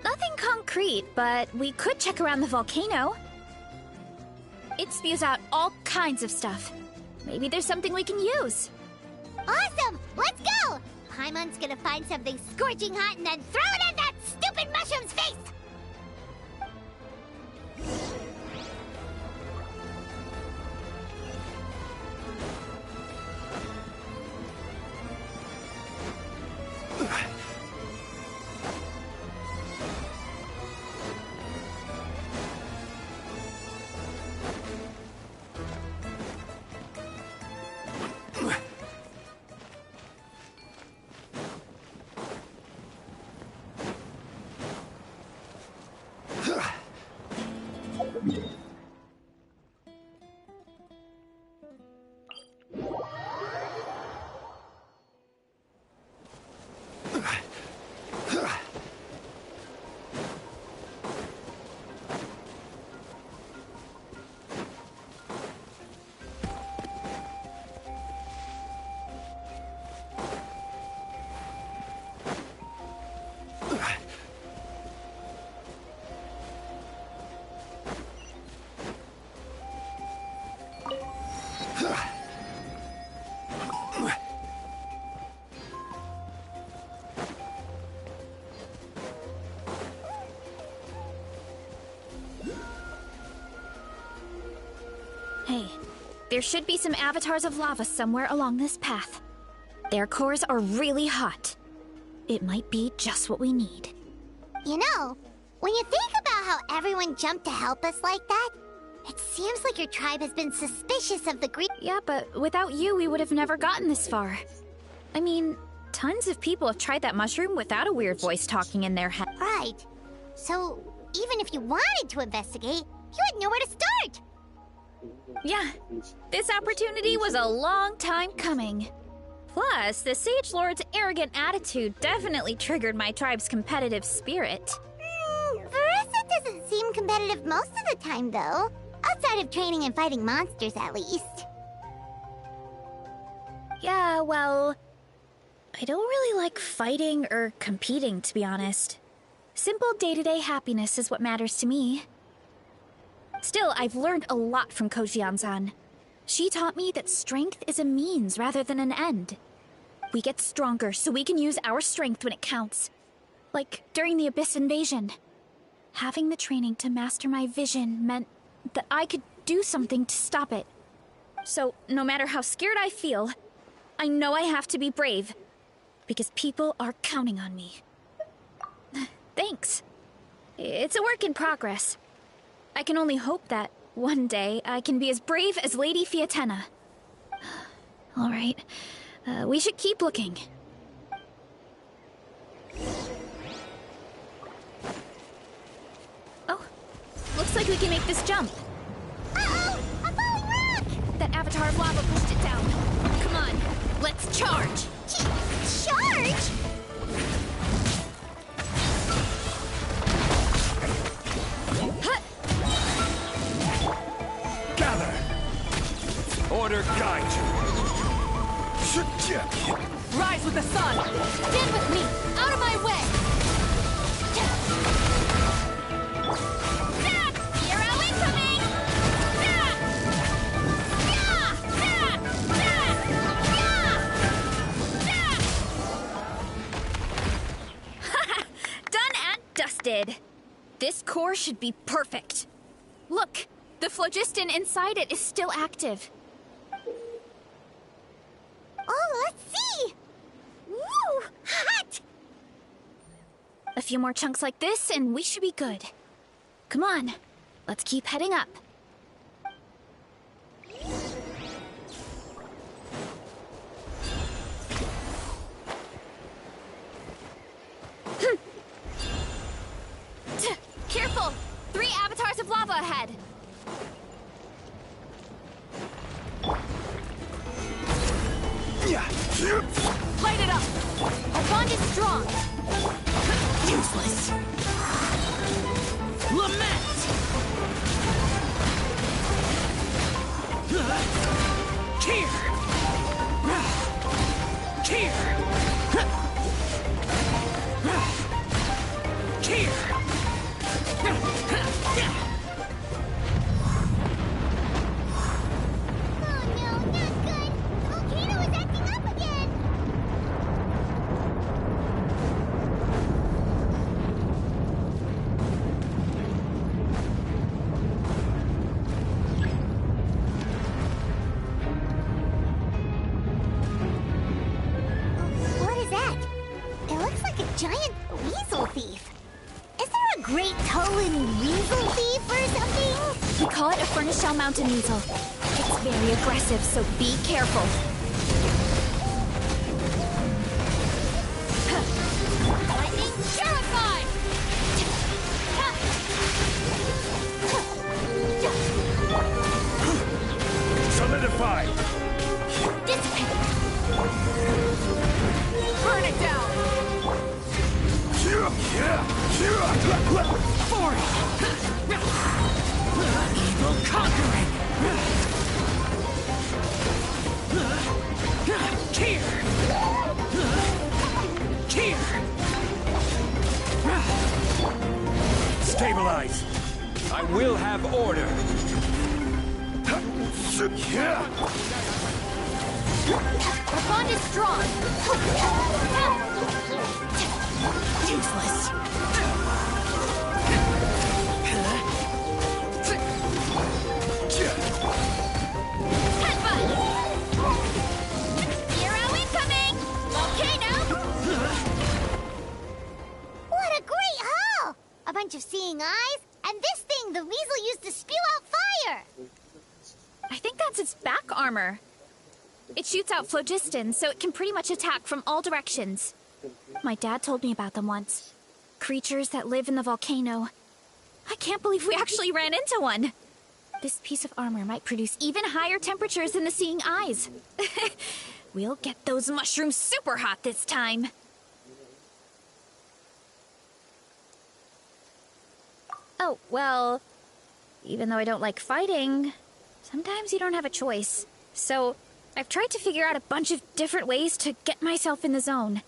Nothing concrete, but we could check around the volcano. It spews out all kinds of stuff. Maybe there's something we can use. Awesome! Let's go! Paimon's gonna find something scorching hot and then throw it in that stupid mushroom's face! Hey, there should be some avatars of lava somewhere along this path. Their cores are really hot. It might be just what we need. You know, when you think about how everyone jumped to help us like that, it seems like your tribe has been suspicious of the Greek. Yeah, but without you, we would have never gotten this far. I mean, tons of people have tried that mushroom without a weird voice talking in their head. Right. So, even if you wanted to investigate, you had nowhere to start. Yeah, this opportunity was a long time coming. Plus, the Sage Lord's arrogant attitude definitely triggered my tribe's competitive spirit. Veressa doesn't seem competitive most of the time, though. Outside of training and fighting monsters, at least. Yeah, well, I don't really like fighting or competing, to be honest. Simple day-to-day happiness is what matters to me. Still, I've learned a lot from Kojian-san. She taught me that strength is a means rather than an end. We get stronger so we can use our strength when it counts. Like during the Abyss invasion. Having the training to master my vision meant that I could do something to stop it. So, no matter how scared I feel, I know I have to be brave. Because people are counting on me. Thanks. It's a work in progress. I can only hope that one day I can be as brave as Lady Fiatena. All right, we should keep looking. Oh, looks like we can make this jump. Uh-oh! A falling rock! That avatar of lava pushed it down. Come on, let's charge! Charge? Gather! Order guide you! Rise with the sun! Stand with me! Out of my way! Hero incoming! Done and dusted! This core should be perfect. Look! The phlogiston inside it is still active. Oh, let's see! Woo! Hot! A few more chunks like this, and we should be good. Come on, let's keep heading up. Careful! 3 avatars of lava ahead! strong! Useless. Lament! Cheer! Cheer! Cheer! Oh no, not good! Volcano is acting up again! What is that? It looks like a giant weasel thief. Is there a great toe-in weasel thief or something? We call it a furnace shell mountain weasel. It's very aggressive, so be careful. Lightning terrified! Solidify! Dissipate! Burn it down! For it! Evil conquering! Cheer! Cheer! Stabilize! I will have order! Our bond is strong! Useless! Headbutt! Hero incoming! Volcano! What a great haul! A bunch of seeing eyes, and this thing the weasel used to spew out fire! I think that's its back armor. It shoots out phlogiston, so it can pretty much attack from all directions. My dad told me about them once. Creatures that live in the volcano. I can't believe we actually ran into one. This piece of armor might produce even higher temperatures than the seeing eyes. We'll get those mushrooms super hot this time. Oh, well, even though I don't like fighting, sometimes you don't have a choice. So I've tried to figure out a bunch of different ways to get myself in the zone.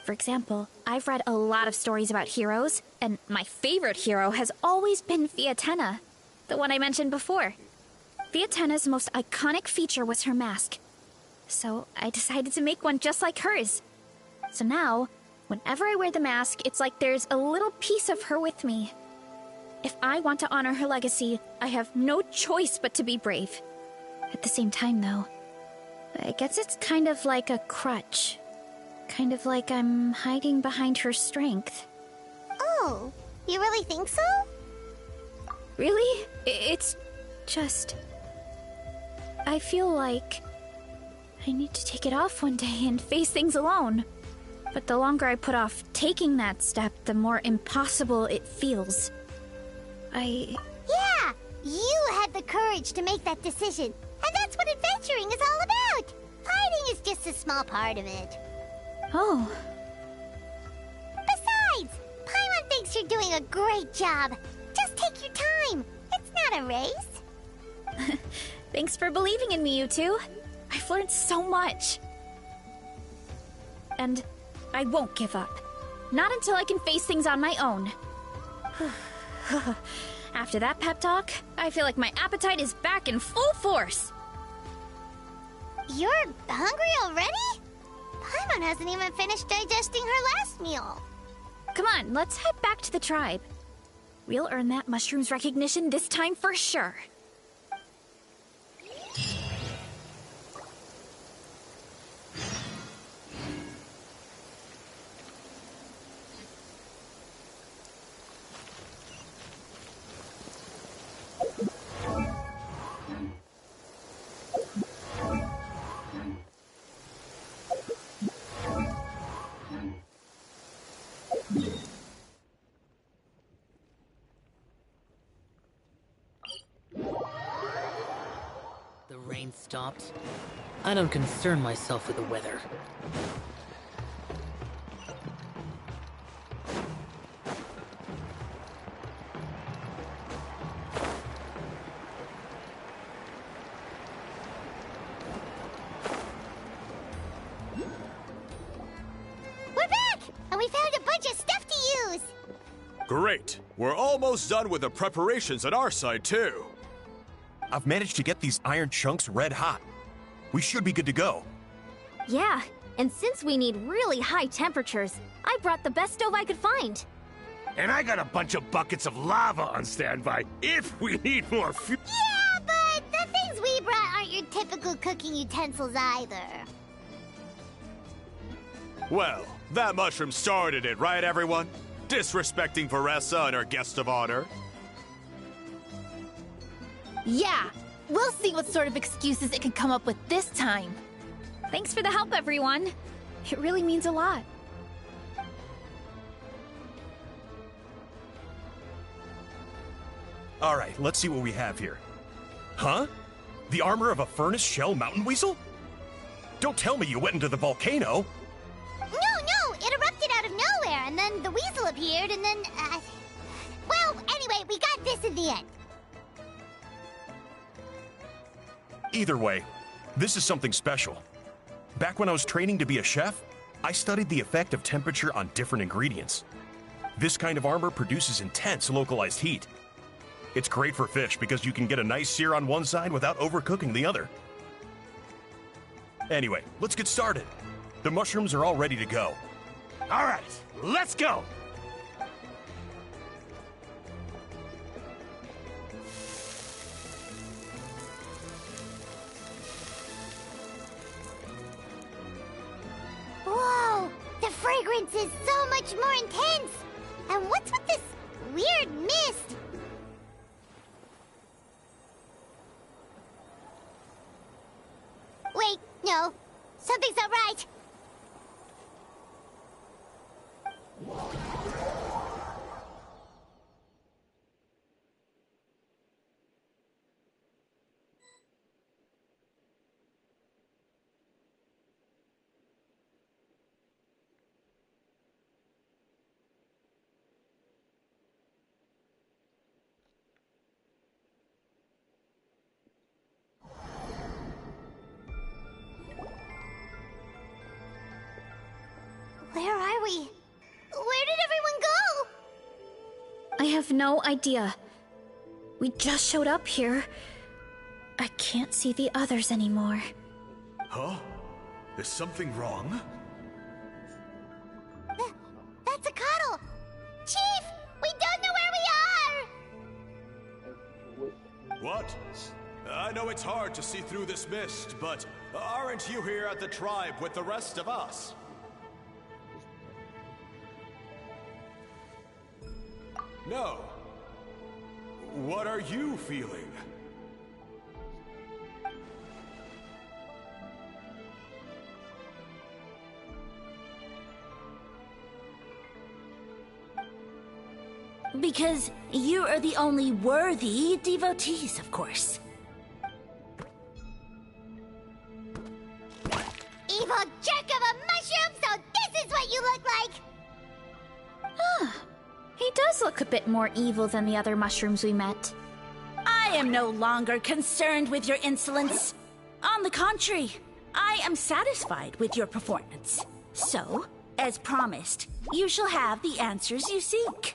For example, I've read a lot of stories about heroes, and my favorite hero has always been Fiatenna, the one I mentioned before. Fiatenna's most iconic feature was her mask, so I decided to make one just like hers. So now, whenever I wear the mask, it's like there's a little piece of her with me. If I want to honor her legacy, I have no choice but to be brave. At the same time, though, I guess it's kind of like a crutch. Kind of like I'm hiding behind her strength. Oh, you really think so? Really? It's just... I feel like I need to take it off one day and face things alone. But the longer I put off taking that step, the more impossible it feels. Yeah! You had the courage to make that decision. And that's what adventuring is all about! Fighting is just a small part of it. Oh. Besides, Paimon thinks you're doing a great job. Just take your time. It's not a race. Thanks for believing in me, you two. I've learned so much. And I won't give up. Not until I can face things on my own. After that pep talk, I feel like my appetite is back in full force. You're hungry already? Paimon hasn't even finished digesting her last meal. Come on, let's head back to the tribe. We'll earn that mushroom's recognition this time for sure. The rain stopped. I don't concern myself with the weather. Great. We're almost done with the preparations on our side, too. I've managed to get these iron chunks red hot. We should be good to go. Yeah, and since we need really high temperatures, I brought the best stove I could find. And I got a bunch of buckets of lava on standby if we need more fuel. Yeah, but the things we brought aren't your typical cooking utensils either. Well, that mushroom started it, right, everyone? Disrespecting Veressa and her guest of honor. Yeah, we'll see what sort of excuses it can come up with this time. Thanks for the help, everyone. It really means a lot. All right, let's see what we have here. Huh? The armor of a furnace shell mountain weasel? Don't tell me you went into the volcano. No, it erupted out of nowhere, and then the weasel appeared, and then, well, anyway, we got this in the end. Either way, this is something special. Back when I was training to be a chef, I studied the effect of temperature on different ingredients. This kind of armor produces intense localized heat. It's great for fish because you can get a nice sear on one side without overcooking the other. Anyway, let's get started. The mushrooms are all ready to go. All right, let's go. Whoa, the fragrance is so much more intense. And what's with this weird mist? Wait, no. Something's not right. Where are we? Where did everyone go? I have no idea. We just showed up here. I can't see the others anymore. Huh? Is something wrong? That's a cuddle! Chief! We don't know where we are! What? I know it's hard to see through this mist, but aren't you here at the tribe with the rest of us? No. What are you feeling? Because you are the only worthy devotees, of course. Evil jerk of a mushroom, so this is what you look like! He does look a bit more evil than the other mushrooms we met. I am no longer concerned with your insolence. On the contrary, I am satisfied with your performance. So, as promised, you shall have the answers you seek.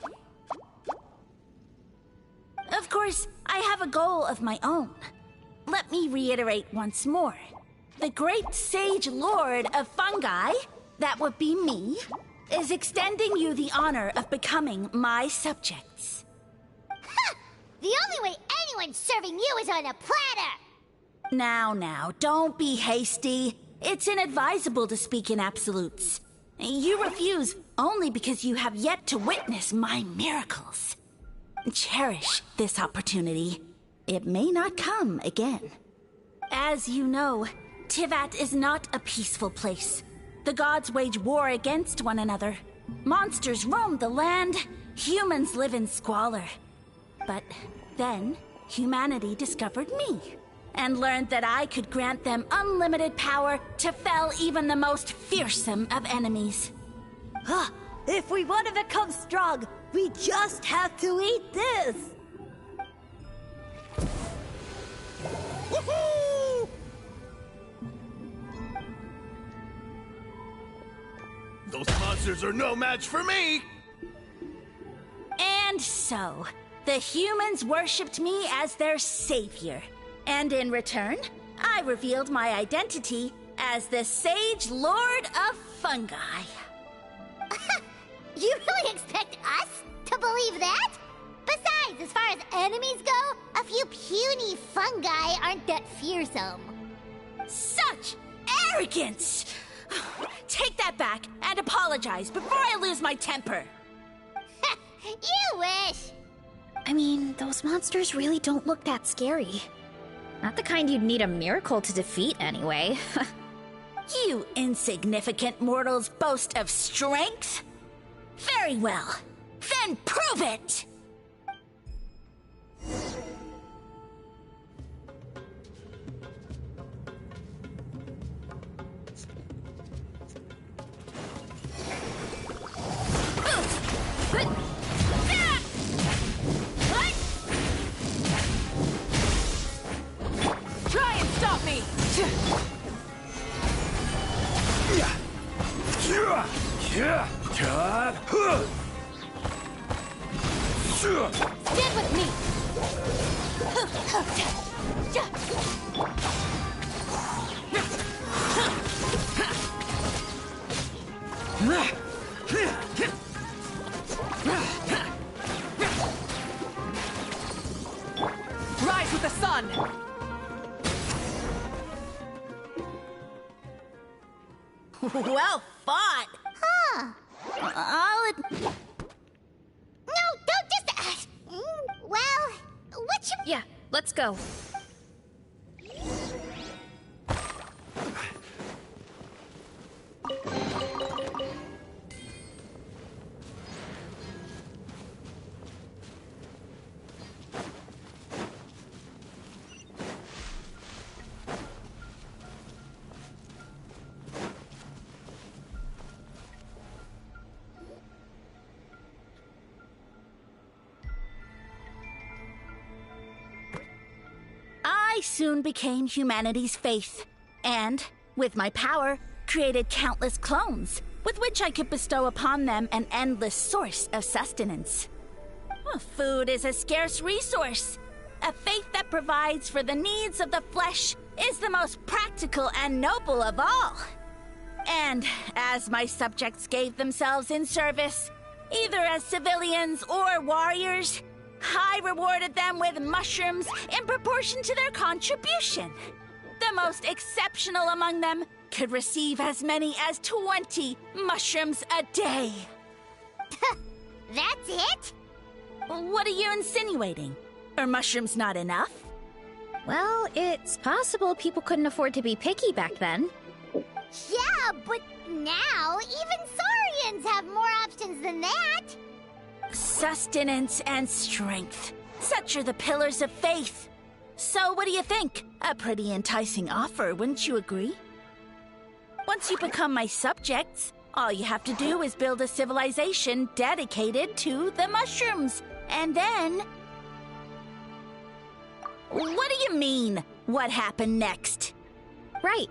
Of course, I have a goal of my own. Let me reiterate once more. The great sage lord of fungi, that would be me, is extending you the honor of becoming my subjects. Ha! The only way anyone's serving you is on a platter! Now, don't be hasty. It's inadvisable to speak in absolutes. You refuse only because you have yet to witness my miracles. Cherish this opportunity. It may not come again. As you know, Tivat is not a peaceful place. The gods wage war against one another. Monsters roam the land. Humans live in squalor. But then, humanity discovered me and learned that I could grant them unlimited power to fell even the most fearsome of enemies. If we want to become strong, we just have to eat this! Woohoo! Those monsters are no match for me! so. The humans worshipped me as their savior. And in return, I revealed my identity as the Sage Lord of Fungi. You really expect us to believe that? Besides, as far as enemies go, a few puny fungi aren't that fearsome. Such arrogance! Take that back and apologize before I lose my temper. You wish! I mean, those monsters really don't look that scary. Not the kind you'd need a miracle to defeat, anyway. You insignificant mortals boast of strength? Very well. Then prove it! Try and stop me! Stand with me! Rise with the sun! Well fought! Huh. No, don't just... well, what should... Yeah, let's go. I soon became humanity's faith, and, with my power, created countless clones, with which I could bestow upon them an endless source of sustenance. Food is a scarce resource. A faith that provides for the needs of the flesh is the most practical and noble of all. And as my subjects gave themselves in service, either as civilians or warriors, I rewarded them with mushrooms in proportion to their contribution. The most exceptional among them could receive as many as 20 mushrooms a day. That's it? What are you insinuating? Are mushrooms not enough? Well, it's possible people couldn't afford to be picky back then. Yeah, but now even Saurians have more options than that. Sustenance and strength. Such are the pillars of faith. So what do you think? A pretty enticing offer, wouldn't you agree? Once you become my subjects, all you have to do is build a civilization dedicated to the mushrooms. And then... What do you mean, what happened next? Right.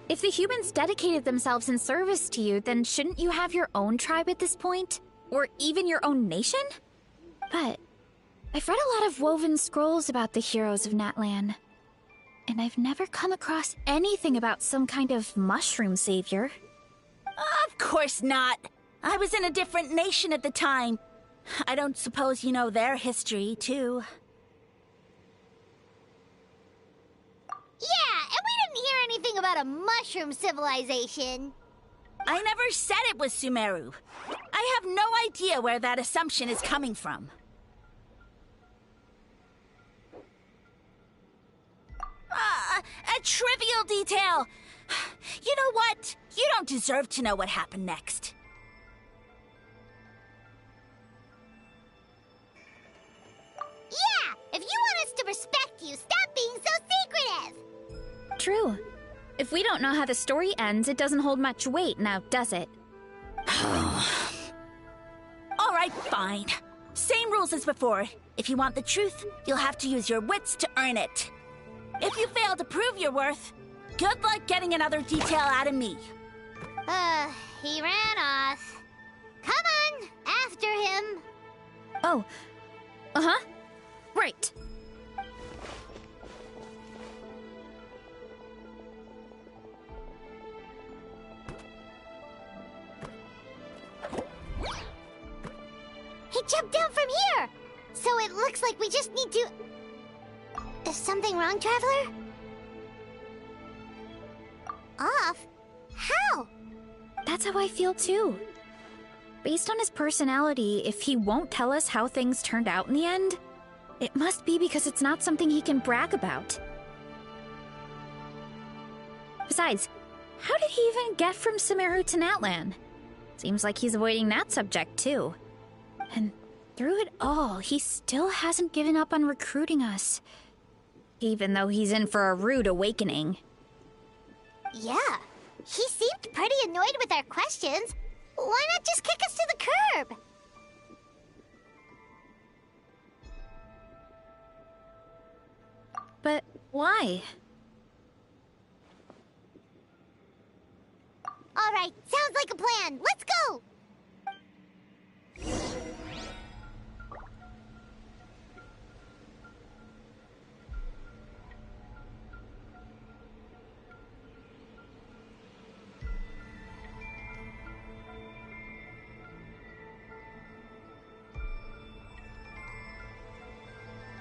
If the humans dedicated themselves in service to you, then shouldn't you have your own tribe at this point? Or even your own nation? But I've read a lot of woven scrolls about the heroes of Natlan, and I've never come across anything about some kind of mushroom savior. Of course not. I was in a different nation at the time. I don't suppose you know their history, too. Yeah, and we didn't hear anything about a mushroom civilization. I never said it was Sumeru. I have no idea where that assumption is coming from. A trivial detail. You know what? You don't deserve to know what happened next. Yeah, if you want us to respect you, stop being so secretive. True. If we don't know how the story ends, it doesn't hold much weight now, does it? All right, fine. Same rules as before. If you want the truth, you'll have to use your wits to earn it. If you fail to prove your worth, good luck getting another detail out of me. He ran off. Come on, after him. Oh, Uh-huh. Right. He jumped down from here! So it looks like we just need to... Is something wrong, Traveler? Off? How? That's how I feel too. Based on his personality, if he won't tell us how things turned out in the end, it must be because it's not something he can brag about. Besides, how did he even get from Sumeru to Natlan? Seems like he's avoiding that subject too. And through it all, he still hasn't given up on recruiting us. Even though he's in for a rude awakening. Yeah, he seemed pretty annoyed with our questions. Why not just kick us to the curb? But why? All right, sounds like a plan. Let's go!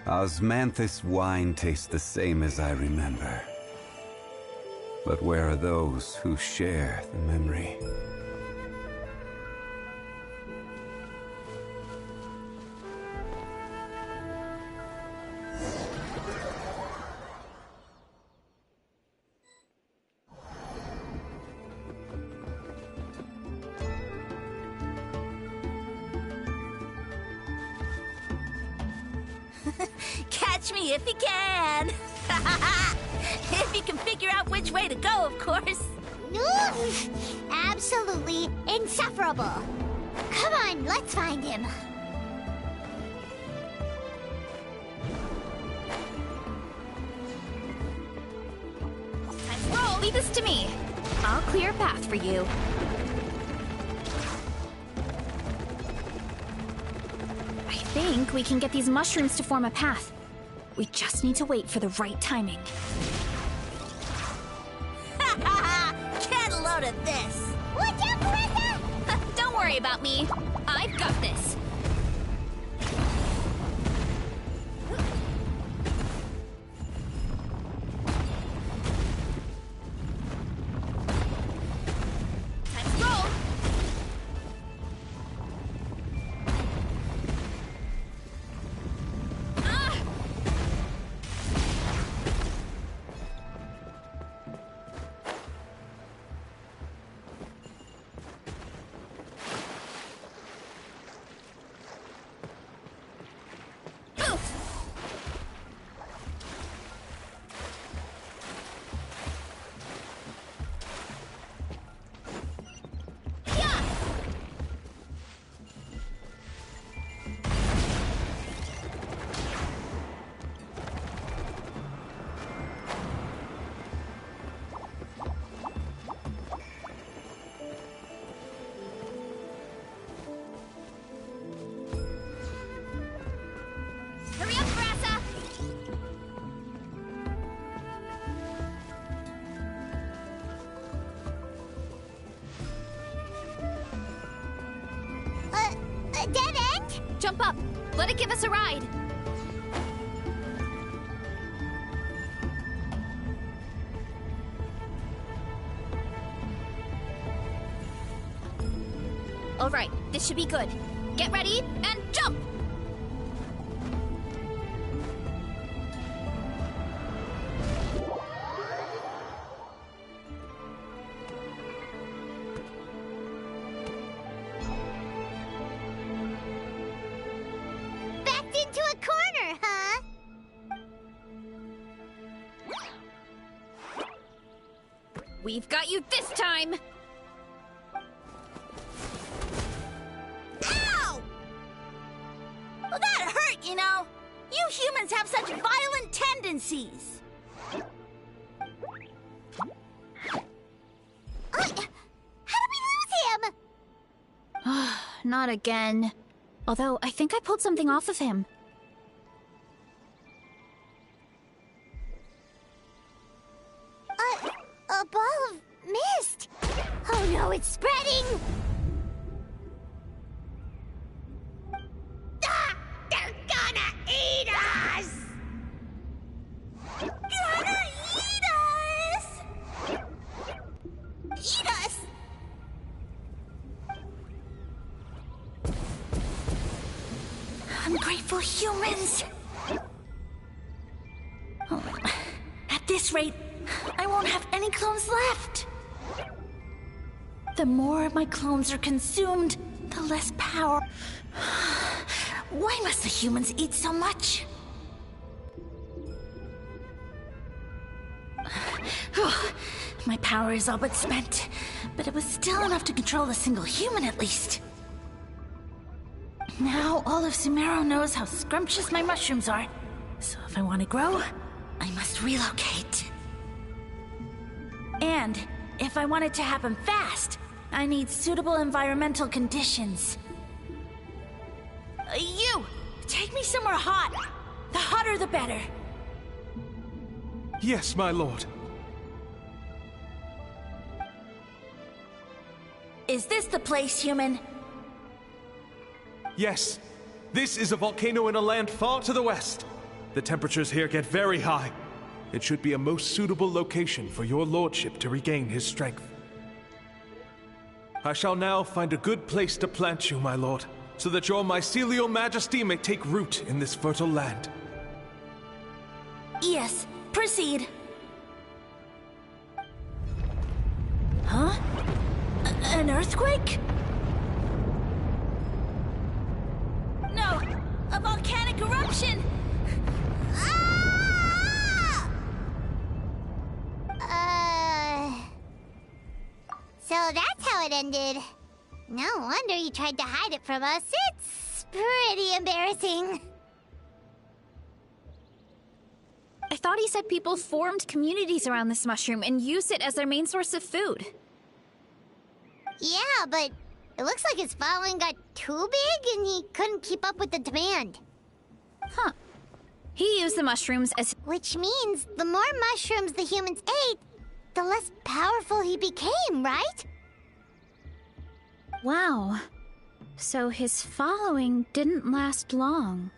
Osmanthus wine tastes the same as I remember. But where are those who share the memory? Catch me if you can! If you can figure out which way to go, of course. Oof! Absolutely insufferable. Come on, let's find him. Let's roll! Leave this to me. I'll clear a path for you. I think we can get these mushrooms to form a path. We just need to wait for the right timing. Get a load of this! Watch out, Marissa! Don't worry about me. I've got this. Time to roll. Hurry up, Brassa! A dead end? Jump up. Let it give us a ride. All right, this should be good. Get ready and jump! Backed into a corner, huh? We've got you this time! Ow! Well, that hurt, you know. You humans have such violent tendencies. How did we lose him? Not again. Although, I think I pulled something off of him. it's spreading! Ah! They're gonna eat us! Gonna eat us! Eat us! Ungrateful humans! Oh, at this rate, I won't have any clones left! The more my clones are consumed, the less power. Why must the humans eat so much? My power is all but spent, but it was still enough to control a single human at least. Now all of Sumeru knows how scrumptious my mushrooms are, so if I want to grow, I must relocate. And if I want it to happen fast, I need suitable environmental conditions. You! Take me somewhere hot! The hotter the better! Yes, my lord. Is this the place, human? Yes. This is a volcano in a land far to the west. The temperatures here get very high. It should be a most suitable location for your lordship to regain his strength. I shall now find a good place to plant you, my lord, so that your mycelial majesty may take root in this fertile land. Yes, proceed. Huh? An earthquake? No! A volcanic eruption! So that's how it ended. No wonder you tried to hide it from us. It's pretty embarrassing. I thought he said people formed communities around this mushroom and used it as their main source of food. Yeah, but it looks like his following got too big and he couldn't keep up with the demand. Huh. He used the mushrooms as... Which means the more mushrooms the humans ate, the less powerful he became, right? Wow. So his following didn't last long.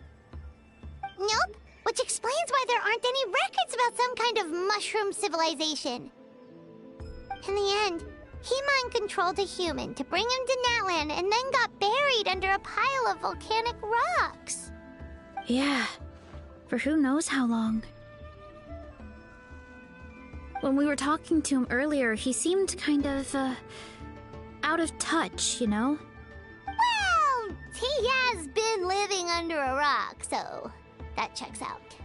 Nope. Which explains why there aren't any records about some kind of mushroom civilization. In the end, he mind-controlled a human to bring him to Natlan and then got buried under a pile of volcanic rocks. Yeah. For who knows how long. When we were talking to him earlier, he seemed kind of, out of touch, you know? Well, he has been living under a rock, so that checks out.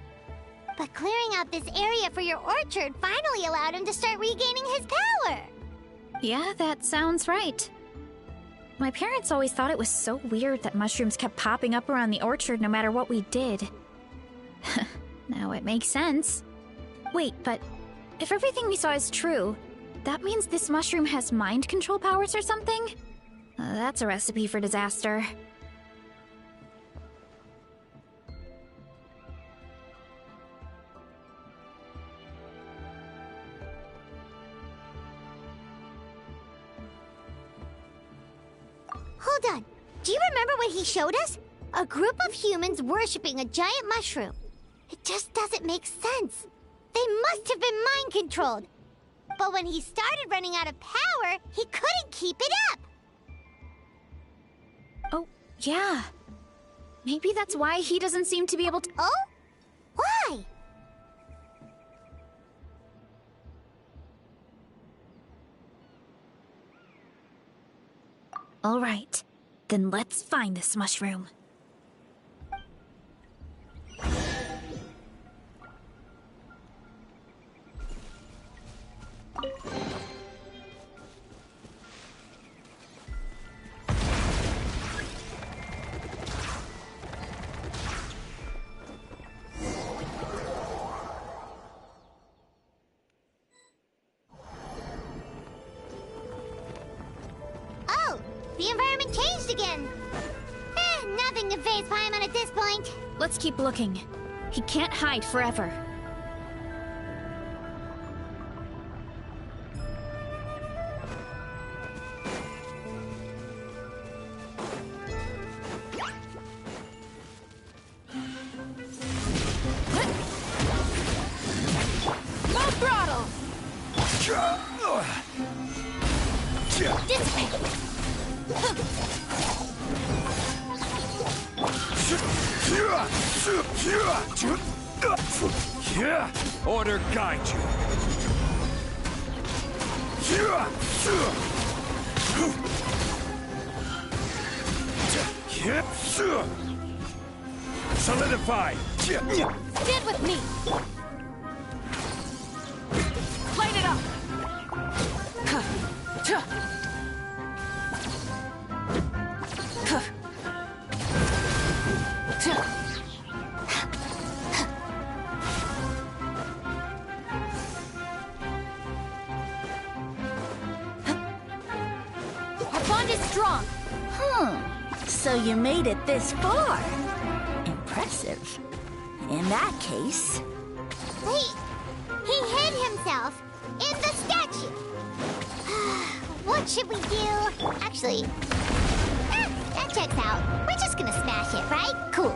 But clearing out this area for your orchard finally allowed him to start regaining his power. Yeah, that sounds right. My parents always thought it was so weird that mushrooms kept popping up around the orchard no matter what we did. Now it makes sense. Wait, but if everything we saw is true, that means this mushroom has mind control powers or something? That's a recipe for disaster. Hold on. Do you remember what he showed us? A group of humans worshipping a giant mushroom. It just doesn't make sense. They must have been mind-controlled. But when he started running out of power, he couldn't keep it up. Oh, yeah. Maybe that's why he doesn't seem to be able to... Oh? Why? All right. Then let's find this mushroom. Oh, the environment changed again. Nothing to phase Paimon at this point. Let's keep looking. He can't hide forever. Order guide you. Solidify. Stand with me. Light it up. Our bond is strong. So you made it this far. Impressive. In that case... He hid himself in the statue. What should we do? Actually, that checks out. We're just gonna smash it, right? Cool.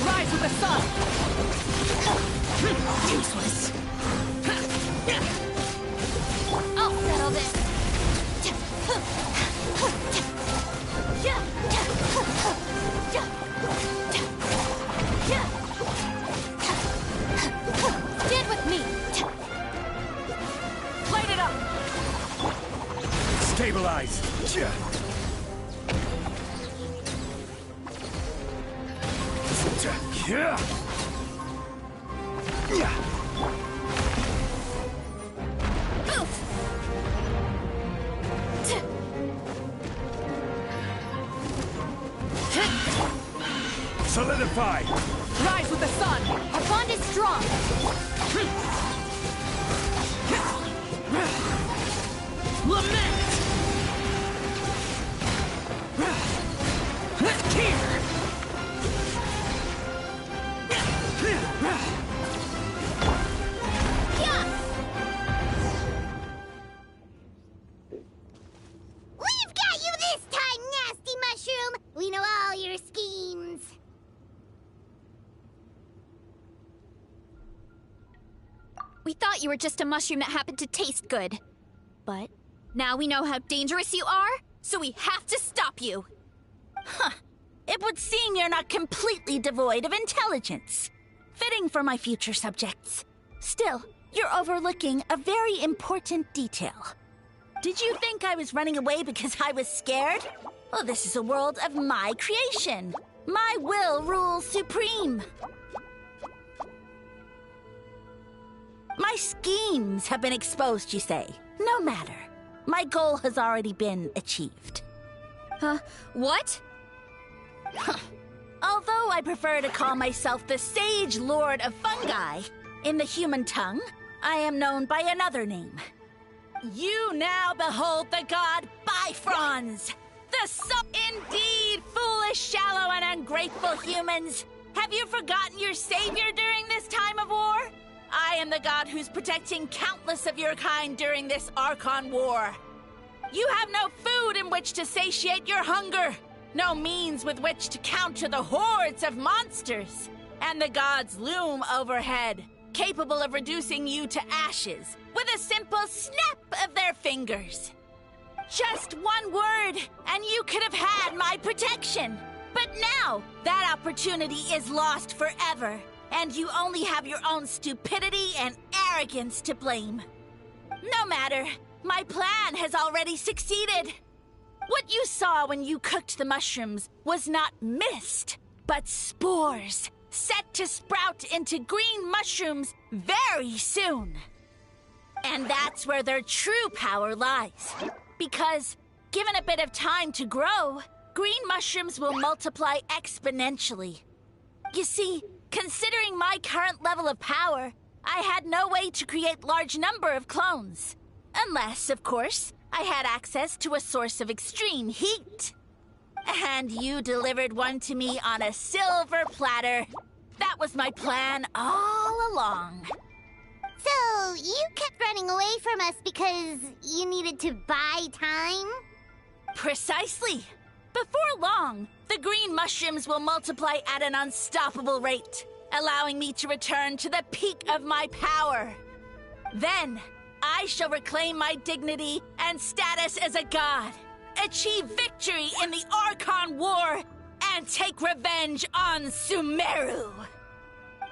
Rise with the sun. Useless. I'll settle this. Stand with me. Light it up. Stabilize. Solidify. Rise with the sun. Our bond is strong. Lament. Here. We've got you this time, nasty mushroom! We know all your schemes. We thought you were just a mushroom that happened to taste good. But now we know how dangerous you are, so we have to stop you. It would seem you're not completely devoid of intelligence. Fitting for my future subjects. Still, you're overlooking a very important detail. Did you think I was running away because I was scared? Oh, this is a world of my creation. My will rules supreme. My schemes have been exposed, you say. No matter. My goal has already been achieved. What? Although I prefer to call myself the Sage Lord of Fungi, in the human tongue, I am known by another name. You now behold the god Bifrons! Indeed, foolish, shallow, and ungrateful humans! Have you forgotten your savior during this time of war? I am the god who's protecting countless of your kind during this Archon war. You have no food in which to satiate your hunger, no means with which to counter the hordes of monsters, and the gods loom overhead, capable of reducing you to ashes with a simple snap of their fingers. Just one word, and you could have had my protection. But now, that opportunity is lost forever, and you only have your own stupidity and arrogance to blame. No matter, my plan has already succeeded. What you saw when you cooked the mushrooms was not mist, but spores, set to sprout into green mushrooms very soon. And that's where their true power lies. Because, given a bit of time to grow, green mushrooms will multiply exponentially. You see, considering my current level of power, I had no way to create large number of clones. Unless, of course, I had access to a source of extreme heat. And you delivered one to me on a silver platter. That was my plan all along. So, you kept running away from us because you needed to buy time? Precisely. Before long, the green mushrooms will multiply at an unstoppable rate, allowing me to return to the peak of my power. Then, I shall reclaim my dignity and status as a god, achieve victory in the Archon War, and take revenge on Sumeru.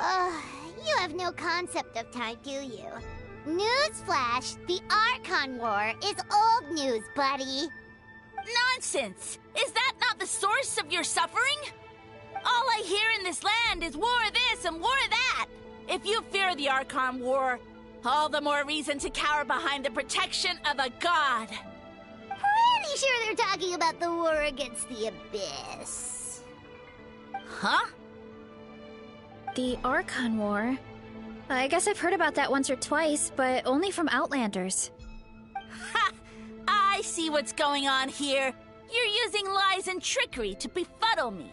You have no concept of time, do you? Newsflash, the Archon War is old news, buddy. Nonsense! Is that not the source of your suffering? All I hear in this land is war this and war that. If you fear the Archon War, all the more reason to cower behind the protection of a god. Pretty sure they're talking about the war against the Abyss. Huh? The Archon War? I guess I've heard about that once or twice, but only from Outlanders. Ha! I see what's going on here. You're using lies and trickery to befuddle me.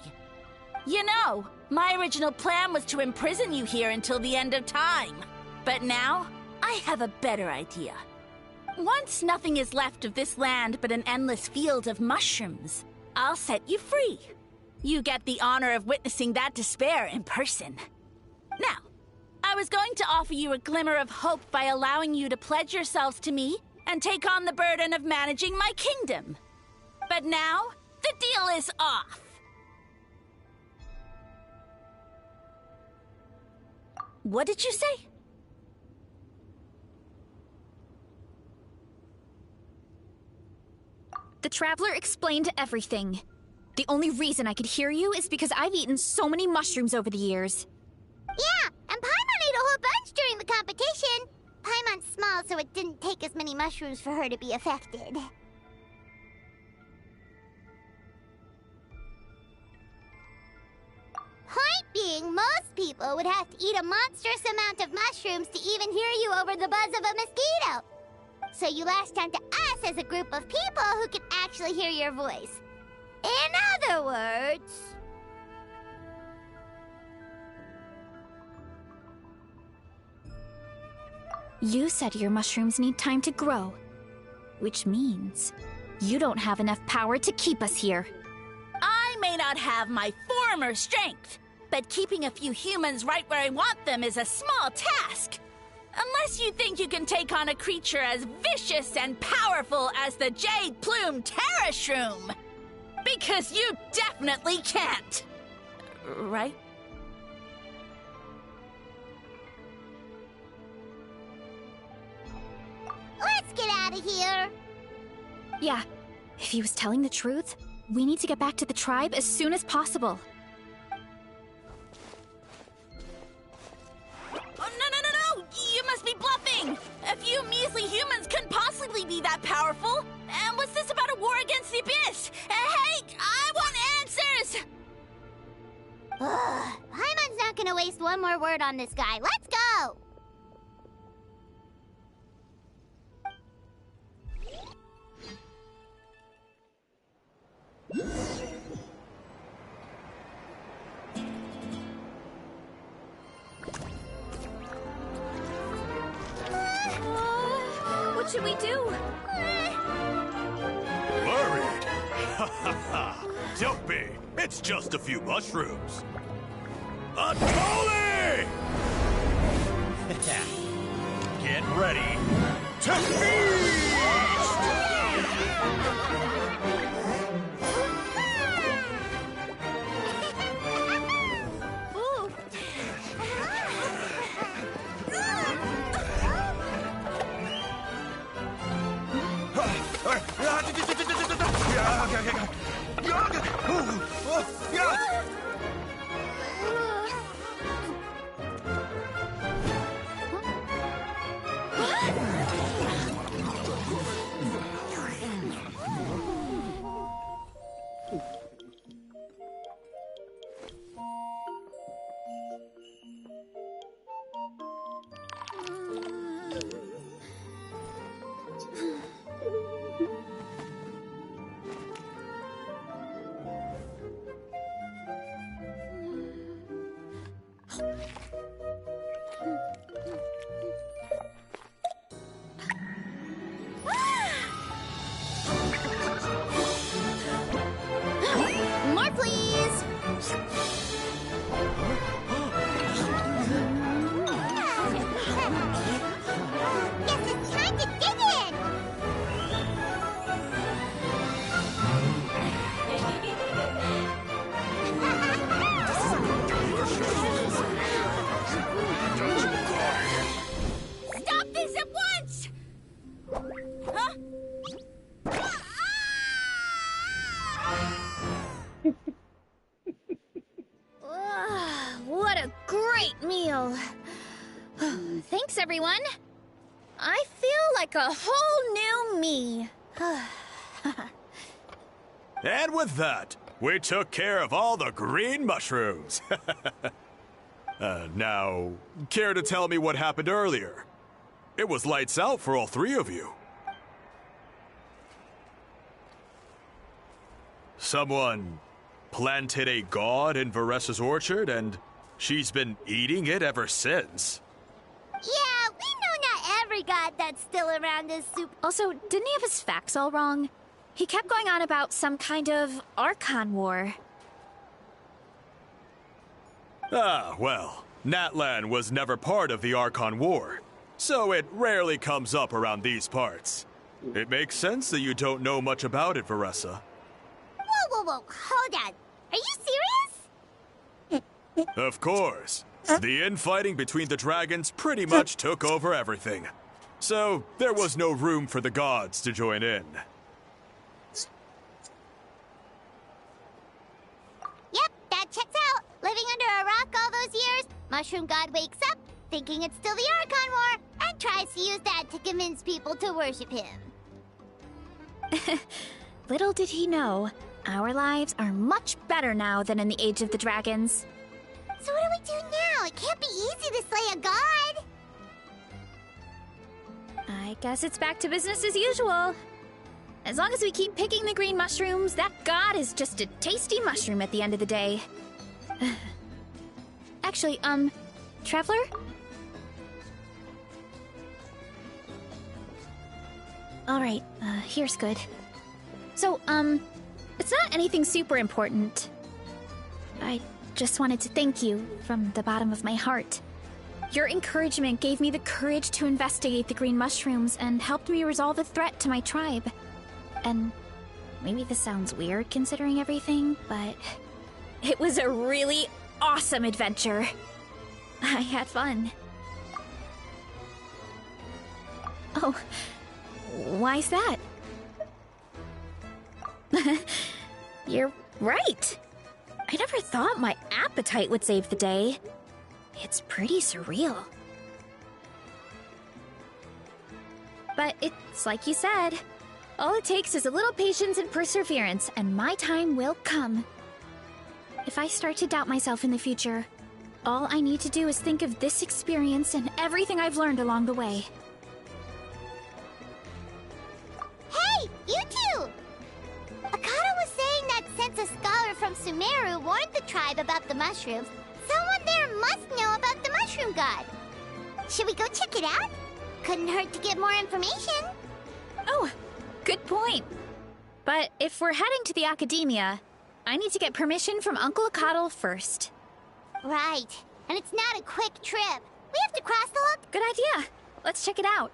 You know, my original plan was to imprison you here until the end of time. But now, I have a better idea. Once nothing is left of this land but an endless field of mushrooms, I'll set you free. You get the honor of witnessing that despair in person. Now, I was going to offer you a glimmer of hope by allowing you to pledge yourselves to me and take on the burden of managing my kingdom. But now, the deal is off. What did you say? The Traveler explained everything. The only reason I could hear you is because I've eaten so many mushrooms over the years. Yeah, and Paimon ate a whole bunch during the competition. Paimon's small, so it didn't take as many mushrooms for her to be affected. Point being, most people would have to eat a monstrous amount of mushrooms to even hear you over the buzz of a mosquito. So you latched onto us as a group of people who can actually hear your voice. In other words... You said your mushrooms need time to grow, which means you don't have enough power to keep us here. I may not have my former strength, but keeping a few humans right where I want them is a small task. Unless you think you can take on a creature as vicious and powerful as the Jade Plume Terrashroom. Because you definitely can't. Right? Let's get out of here! Yeah, if he was telling the truth, we need to get back to the tribe as soon as possible. Oh, no! You must be bluffing! A few measly humans couldn't possibly be that powerful! And what's this about a war against the Abyss? Hey, I want answers! Paimon's not gonna waste one more word on this guy. Let's go! What should we do? Worried? Ha ha ha! Don't be! It's just a few mushrooms. Atoli! Get ready to feast! everyone. I feel like a whole new me. And with that, we took care of all the green mushrooms. Now, care to tell me what happened earlier? It was lights out for all three of you. Someone planted a god in Varessa's orchard, and she's been eating it ever since. Yeah, we know not every god that's still around is super. Also, didn't he have his facts all wrong? He kept going on about some kind of Archon War. Ah, well, Natlan was never part of the Archon War, so it rarely comes up around these parts. It makes sense that you don't know much about it, Varessa. Whoa, hold on. Are you serious? Of course. The infighting between the dragons pretty much took over everything. So, there was no room for the gods to join in. Yep, that checks out. Living under a rock all those years, Mushroom God wakes up, thinking it's still the Archon War, and tries to use that to convince people to worship him. Little did he know, our lives are much better now than in the Age of the Dragons. So what do we do now? It can't be easy to slay a god. I guess it's back to business as usual. As long as we keep picking the green mushrooms, that god is just a tasty mushroom at the end of the day. Actually, Traveler? Alright, here's good. So, it's not anything super important. I just wanted to thank you from the bottom of my heart. Your encouragement gave me the courage to investigate the green mushrooms and helped me resolve a threat to my tribe. And maybe this sounds weird considering everything, but it was a really awesome adventure. I had fun. Oh, why's that? You're right. I never thought my appetite would save the day. It's pretty surreal. But it's like you said. All it takes is a little patience and perseverance, and my time will come. If I start to doubt myself in the future, all I need to do is think of this experience and everything I've learned along the way. Hey, you two! Akata was saying that since a scholar from Sumeru warned the tribe about the mushrooms, someone there must know about the mushroom god. Should we go check it out? Couldn't hurt to get more information. Oh, good point. But if we're heading to the academia, I need to get permission from Uncle Akatl first. Right. And it's not a quick trip. We have to cross the whole... Good idea. Let's check it out.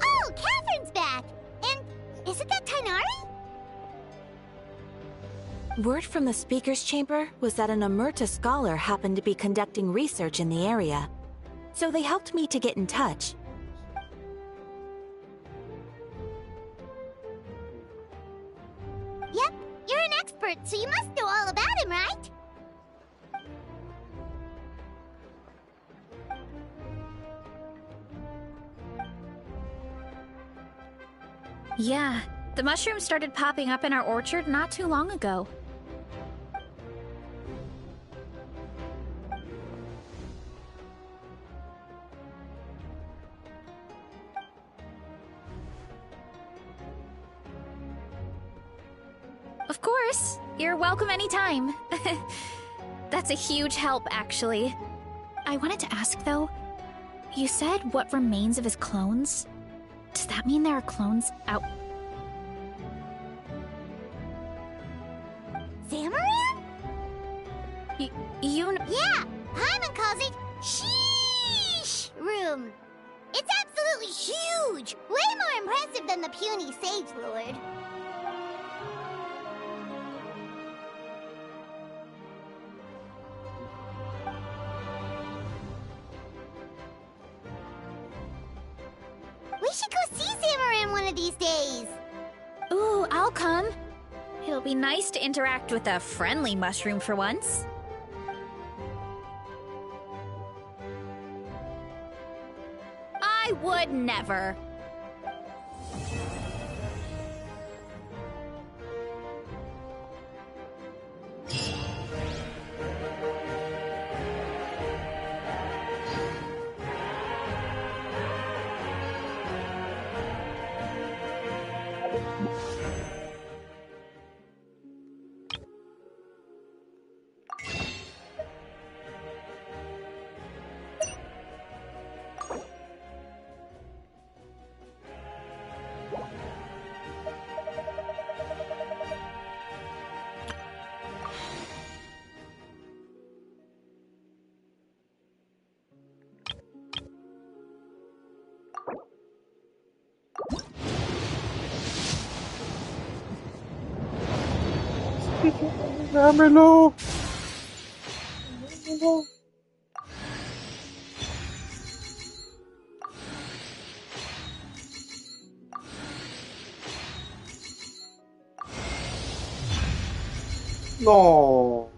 Oh, Catherine's back! And isn't that Tainari? Word from the speaker's chamber was that an Amurta scholar happened to be conducting research in the area. So they helped me to get in touch. Yep, you're an expert, so you must know all about him, right? Yeah, the mushrooms started popping up in our orchard not too long ago. Of course, you're welcome anytime. That's a huge help, actually. I wanted to ask, though, you said what remains of his clones? Does that mean there are clones out? Zamaran? You... Yeah, Paimon calls it Sheesh Room. It's absolutely was huge! Way more impressive than the puny Sage Lord. We should go see Zamaran one of these days. Ooh, I'll come. It'll be nice to interact with a friendly mushroom for once. I would never. Dámelo. Dámelo. No.